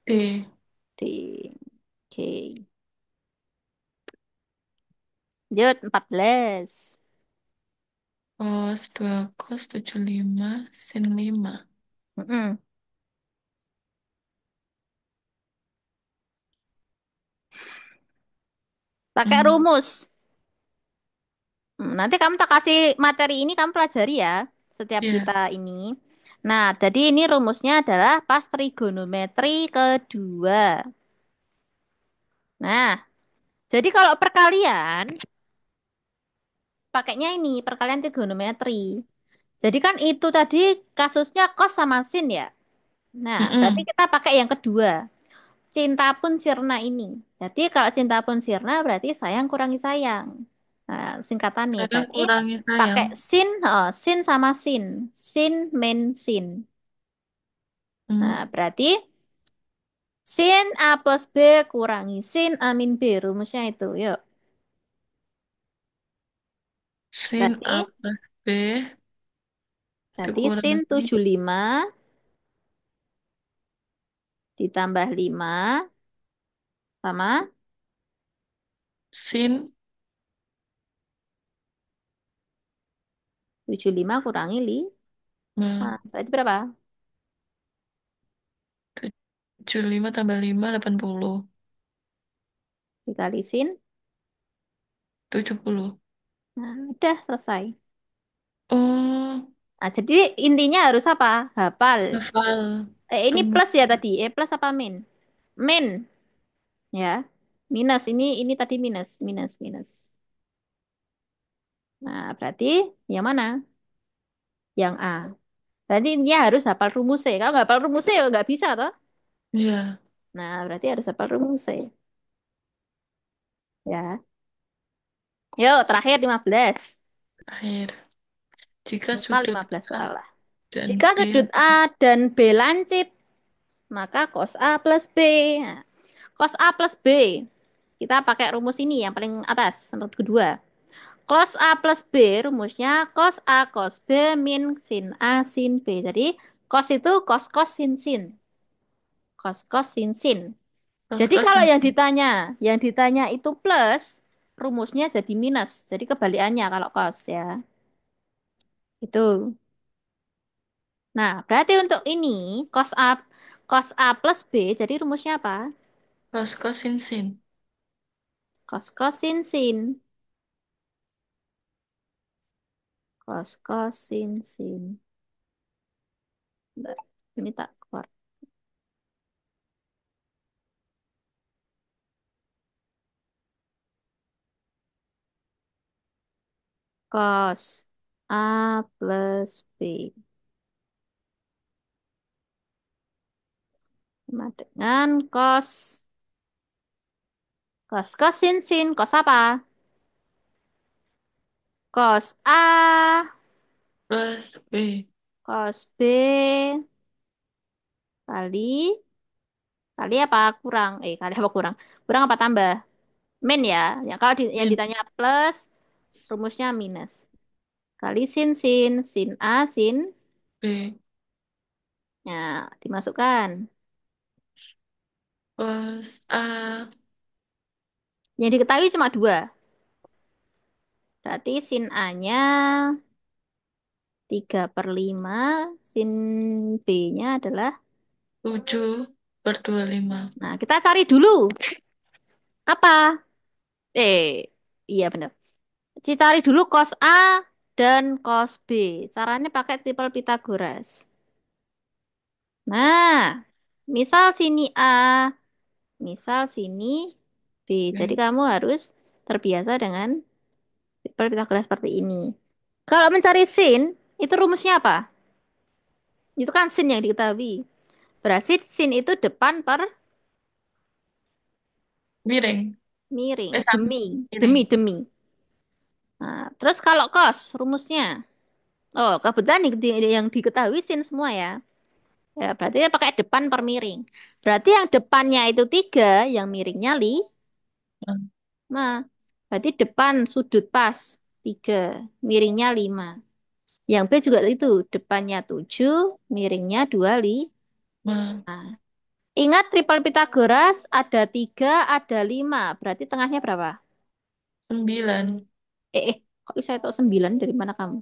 D. D. Oke. Lanjut 14. Cos 2 cos 75 sin 5. Mm-mm. Pakai Hmm, rumus. Nanti kamu tak kasih materi ini kamu pelajari ya setiap kita ya. ini. Nah, jadi ini rumusnya adalah pas trigonometri kedua. Nah, jadi kalau perkalian pakainya ini perkalian trigonometri. Jadi kan itu tadi kasusnya cos sama sin ya. Nah, berarti Mm-mm. kita pakai yang kedua. Cinta pun sirna ini. Jadi kalau cinta pun sirna berarti sayang kurangi sayang. Nah, singkatan nih. Saya Berarti kurangi sayang. pakai sin, sin sama sin. Sin min sin. Hmm. Nah, berarti sin A plus B kurangi sin A min B. Rumusnya itu. Yuk. Sin Berarti, A plus B berarti sin dikurangi 75 ditambah 5 sama sin 75 kurangi 5. eh, Berarti berapa? 75 tambah 5 80. Dikali sin. 70. Nah, udah selesai. Oh, Nah, jadi intinya harus apa? Hafal. hafal. Ini Tunggu. plus ya tadi. Plus apa min? Min, ya. Minus ini tadi minus, minus, minus. Nah, berarti yang mana? Yang A. Berarti dia harus hafal rumusnya. Kalau nggak hafal rumusnya ya nggak bisa toh. Ya, Nah, berarti harus hafal rumusnya. Ya. Yuk, terakhir 15. akhir. Jika Minimal sudut 15 A salah. dan Jika B sudut A dan B lancip, maka cos A plus B. Nah, cos A plus B. Kita pakai rumus ini yang paling atas, nomor kedua. Cos A plus B, rumusnya cos A cos B min sin A sin B. Jadi, cos itu cos cos sin sin. Cos cos sin sin. cos Jadi cos kalau sin. yang ditanya itu plus, rumusnya jadi minus. Jadi kebalikannya kalau cos ya. Itu. Nah, berarti untuk ini cos A plus B, jadi rumusnya apa? Cos cos sin sin. Cos cos sin sin. Cos cos sin sin. Bentar, ini tak keluar. Cos A plus B. Sama dengan cos cos sin sin. Cos apa? Cos A Plus B. cos B kali kali apa kurang? Kali apa kurang? Kurang apa tambah? Min ya. Kalau yang Min. ditanya plus, rumusnya minus. Kali sin sin. Sin A sin. B. Ya, dimasukkan. Cos A. Yang diketahui cuma dua. Berarti sin A-nya 3/5. Sin B-nya adalah. 7/25. Nah, kita cari dulu. Apa? Eh, iya benar. Cari dulu cos A dan cos B. Caranya pakai triple Pythagoras. Nah, misal sini A, misal sini B. Jadi B. kamu harus terbiasa dengan triple Pythagoras seperti ini. Kalau mencari sin, itu rumusnya apa? Itu kan sin yang diketahui. Berarti sin itu depan per Miring. miring. Samping. Demi, Miring. demi, demi. Nah, terus kalau cos, rumusnya. Oh, kebetulan yang diketahui sin semua ya. Ya, berarti dia pakai depan per miring. Berarti yang depannya itu 3, yang miringnya 5. Berarti depan sudut pas 3, miringnya 5. Yang B juga itu, depannya 7, miringnya 25. Ma. Ingat triple Pythagoras ada 3, ada 5. Berarti tengahnya berapa? 9. Kok bisa itu 9 dari mana kamu?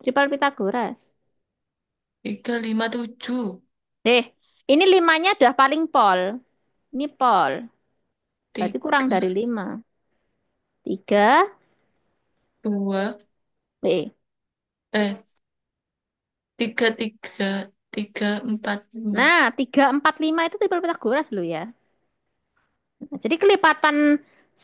Triple Pythagoras. 3, 5, 7. Eh, ini 5-nya udah paling pol. Ini pol. Berarti kurang Tiga, dari 5. 3, 2. eh. Eh, 3, 3, 3, 4, 5. Nah, 3, 4, 5 itu triple Pythagoras loh ya. Nah, jadi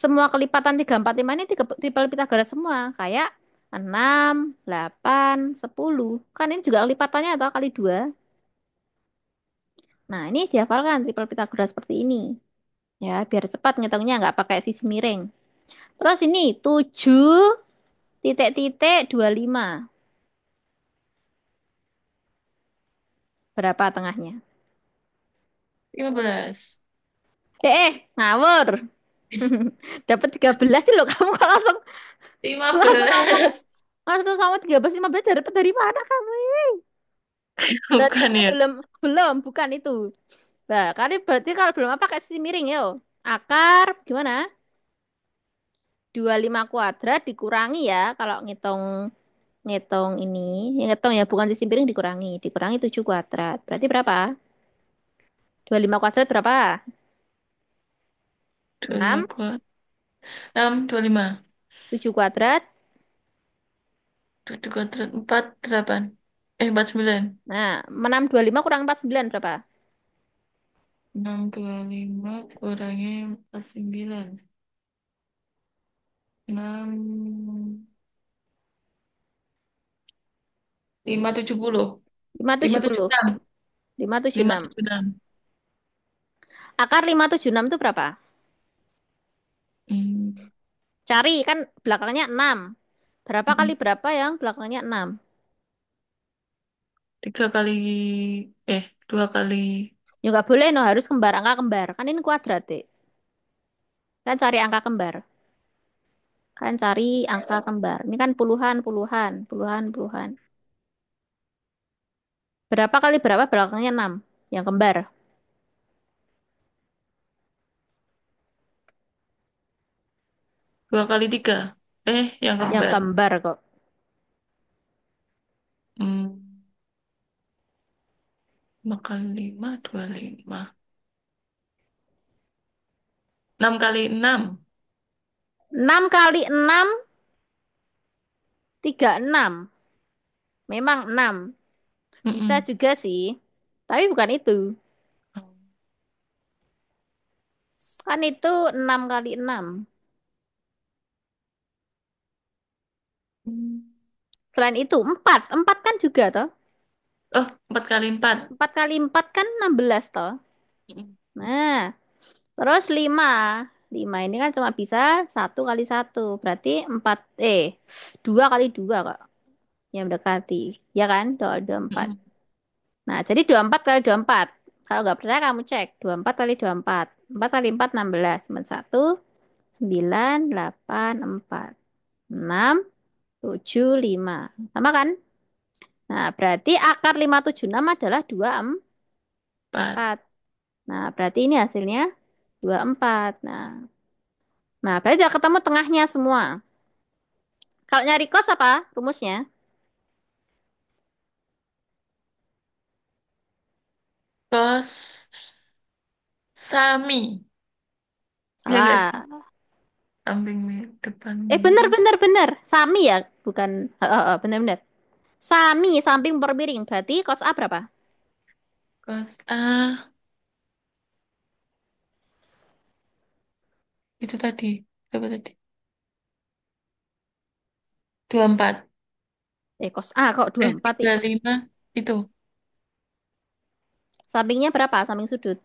semua kelipatan 3, 4, 5 ini triple Pythagoras semua. Kayak 6, 8, 10. Kan ini juga kelipatannya atau kali 2. Nah, ini dihafalkan triple Pythagoras seperti ini. Ya, biar cepat ngitungnya nggak pakai sisi miring. Terus ini 7 titik-titik 25. Berapa tengahnya? 15. Ngawur. Dapat 13 sih loh kamu kok langsung lima langsung ngomong belas langsung sama 13 15 dapat dari mana kamu ini? Berarti Bukan ini ya. belum belum bukan itu. Nah, kali berarti kalau belum apa pakai sisi miring yo. Akar gimana? 25 kuadrat dikurangi ya kalau ngitung ngitung ini, ngitung ya bukan sisi miring dikurangi 7 kuadrat. Berarti berapa? 25 kuadrat berapa? Dua puluh lima 6, kuat. 6, 25. 7 kuadrat. 7 kuadrat 48. 49. Nah, 625 kurang 49 berapa? 6, 25 kurangi 49. 6, 5, 70. lima tujuh 570. enam 576. 5, 7, 6. Akar 576 itu berapa? Hmm. Cari kan belakangnya 6. Berapa kali Mm-mm. berapa yang belakangnya 6? Tiga kali, eh, dua kali. Ya nggak boleh, no. Harus kembar, angka kembar. Kan ini kuadrat, Dek. Kan cari angka kembar. Kan cari angka kembar. Ini kan puluhan, puluhan, puluhan, puluhan. Berapa kali berapa belakangnya 6? Yang kembar. Dua kali tiga. Yang Yang kembar. kembar kok. Hmm, lima kali lima, dua lima. Enam kali enam. 6 kali 6, 36. Memang 6. Bisa Mm-mm. juga sih. Tapi bukan itu. Kan itu 6 kali 6. Hmm. Selain itu 4. 4 kan juga toh. Oh, empat kali empat. 4 kali 4 kan 16 toh. Mm-mm. Nah, terus 5. 5 ini kan cuma bisa 1 kali 1. Berarti 4, 2 kali 2 kok. Yang mendekati. Ya kan? 4. Mm-mm. Nah, jadi 24 kali 24. Kalau nggak percaya kamu cek. 24 kali 24. 4 kali 4, 16. 1, 9, 8, 4. 6, 7, 5. Sama kan? Nah, berarti akar 576 adalah Empat. 24. Nah, berarti ini hasilnya 24. Nah, berarti udah ketemu tengahnya semua. Kalau nyari kos apa rumusnya? Kos Sami. Ya enggak sih? Salah. Samping miring, depan Bener, miring. bener, bener. Sami ya? Bukan. Bener, bener. Sami, samping per miring. Berarti kos A berapa? Kos A, itu tadi. Berapa tadi? 24. Kos A kok 24 Tiga lima. Itu. Sampingnya berapa? Samping sudut.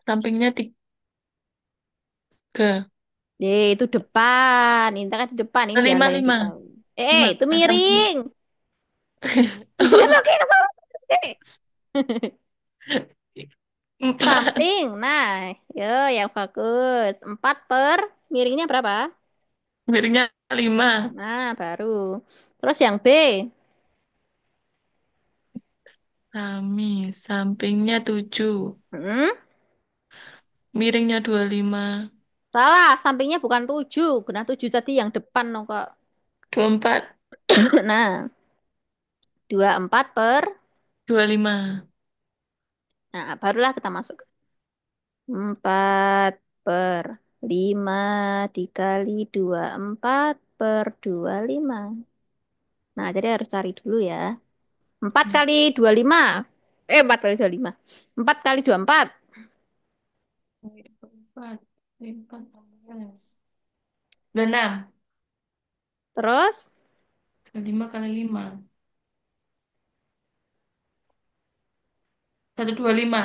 Sampingnya tiga. Itu depan. Ini kan di depan. Ini yang Lima, yang lima. diketahui. Lima. Itu Samping. miring. Oke, salah terus, Kek. Empat. Samping. Nah, yo yang bagus. 4 per miringnya berapa? Miringnya lima. Nah, baru. Terus yang B. Sami. Sampingnya tujuh. Hmm? Miringnya 25. Salah, sampingnya bukan 7. Benar 7 tadi yang depan no, kok. 24. Nah, 24 per. 25. Nah, barulah kita masuk. 4 per 5 dikali 24 per 25. Nah, jadi harus cari dulu ya. 4 Ya. kali 25. 4 kali 25. 4 kali 24. 24. 14. 26. Terus, 25 kali 5. 125.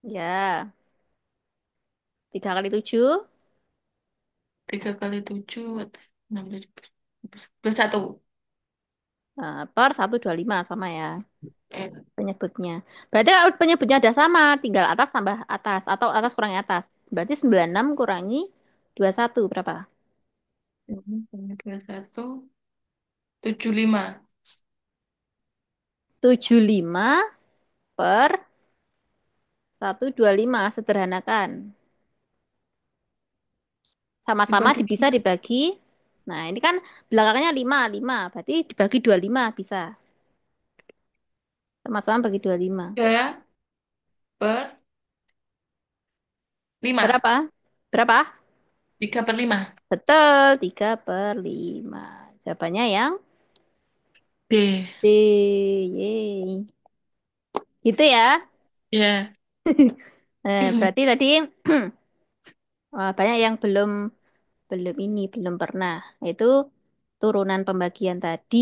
ya, 3 kali 7. 3 kali 7. 16. 21. Per 125 sama ya Eh. penyebutnya. Berarti kalau penyebutnya udah sama, tinggal atas tambah atas atau atas kurangi atas. Berarti 96 kurangi 21 berapa? Ini punya 21. 75. 75 per 125 sederhanakan. Sama-sama Dibagi bisa 5. dibagi. Nah, ini kan belakangnya 5 5 berarti dibagi 25 bisa. Sama-sama bagi 25. 3 per 5. Berapa? Berapa? 3 per 5. Betul, 3 per 5. Jawabannya yang B. B. Yeay. Gitu ya. Ya. Berarti tadi banyak yang belum belum ini, belum pernah. Itu turunan pembagian tadi,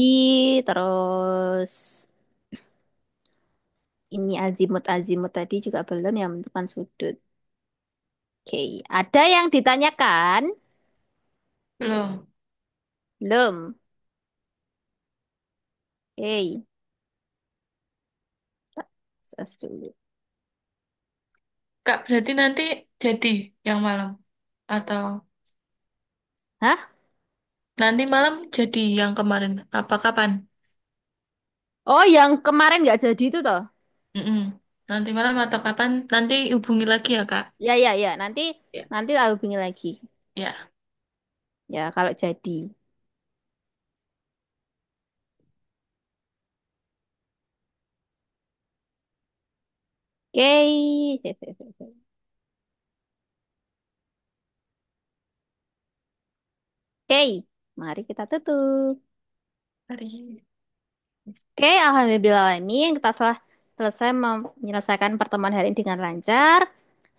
terus ini azimut-azimut tadi juga belum yang menentukan sudut. Oke, ada yang ditanyakan? Belum. Belum. Oke. Tak search dulu. Kak, berarti nanti jadi yang malam atau Hah? nanti malam jadi yang kemarin? Apa kapan? Oh, yang kemarin nggak jadi itu toh? Mm-mm. Nanti malam atau kapan? Nanti hubungi lagi ya, Kak. Ya, ya, ya. Nanti Ya. nanti aku hubungi lagi. Ya. Ya, kalau jadi. Oke. Oke. Mari kita tutup. Hari. Oke, alhamdulillah ini kita telah selesai menyelesaikan pertemuan hari ini dengan lancar.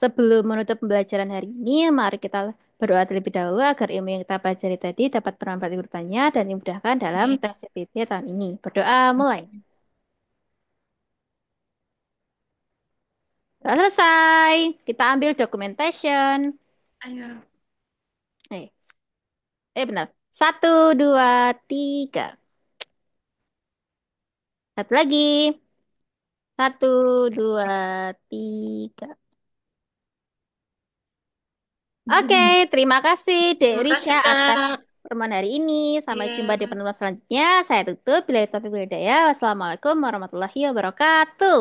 Sebelum menutup pembelajaran hari ini, mari kita berdoa terlebih dahulu agar ilmu yang kita pelajari tadi dapat bermanfaat di kehidupannya dan dimudahkan dalam Oke. tes CPT tahun ini. Berdoa mulai. Sudah selesai. Kita ambil documentation. Ayo. Eh, benar. Satu, dua, tiga. Satu lagi. Satu, dua, tiga. Oke, terima kasih Dek Terima Risha kasih, atas Kak. pertemuan hari ini. Sampai jumpa di Iya. pertemuan selanjutnya. Saya tutup. Bila taufiq wal hidayah. Wassalamualaikum warahmatullahi wabarakatuh.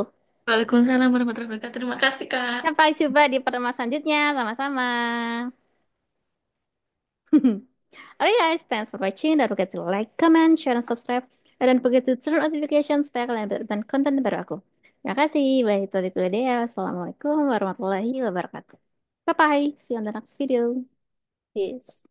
Waalaikumsalam warahmatullahi wabarakatuh. Terima kasih, Kak. Sampai jumpa di pertemuan selanjutnya. Sama-sama. Oke guys, thanks for watching. Don't forget to like, comment, share, and subscribe. And don't forget to turn on notifications supaya kalian mendapatkan konten terbaru aku. Terima kasih. Wabillahi taufiq wal hidayah. Wassalamualaikum warahmatullahi wabarakatuh. Bye-bye. See you on the next video. Peace.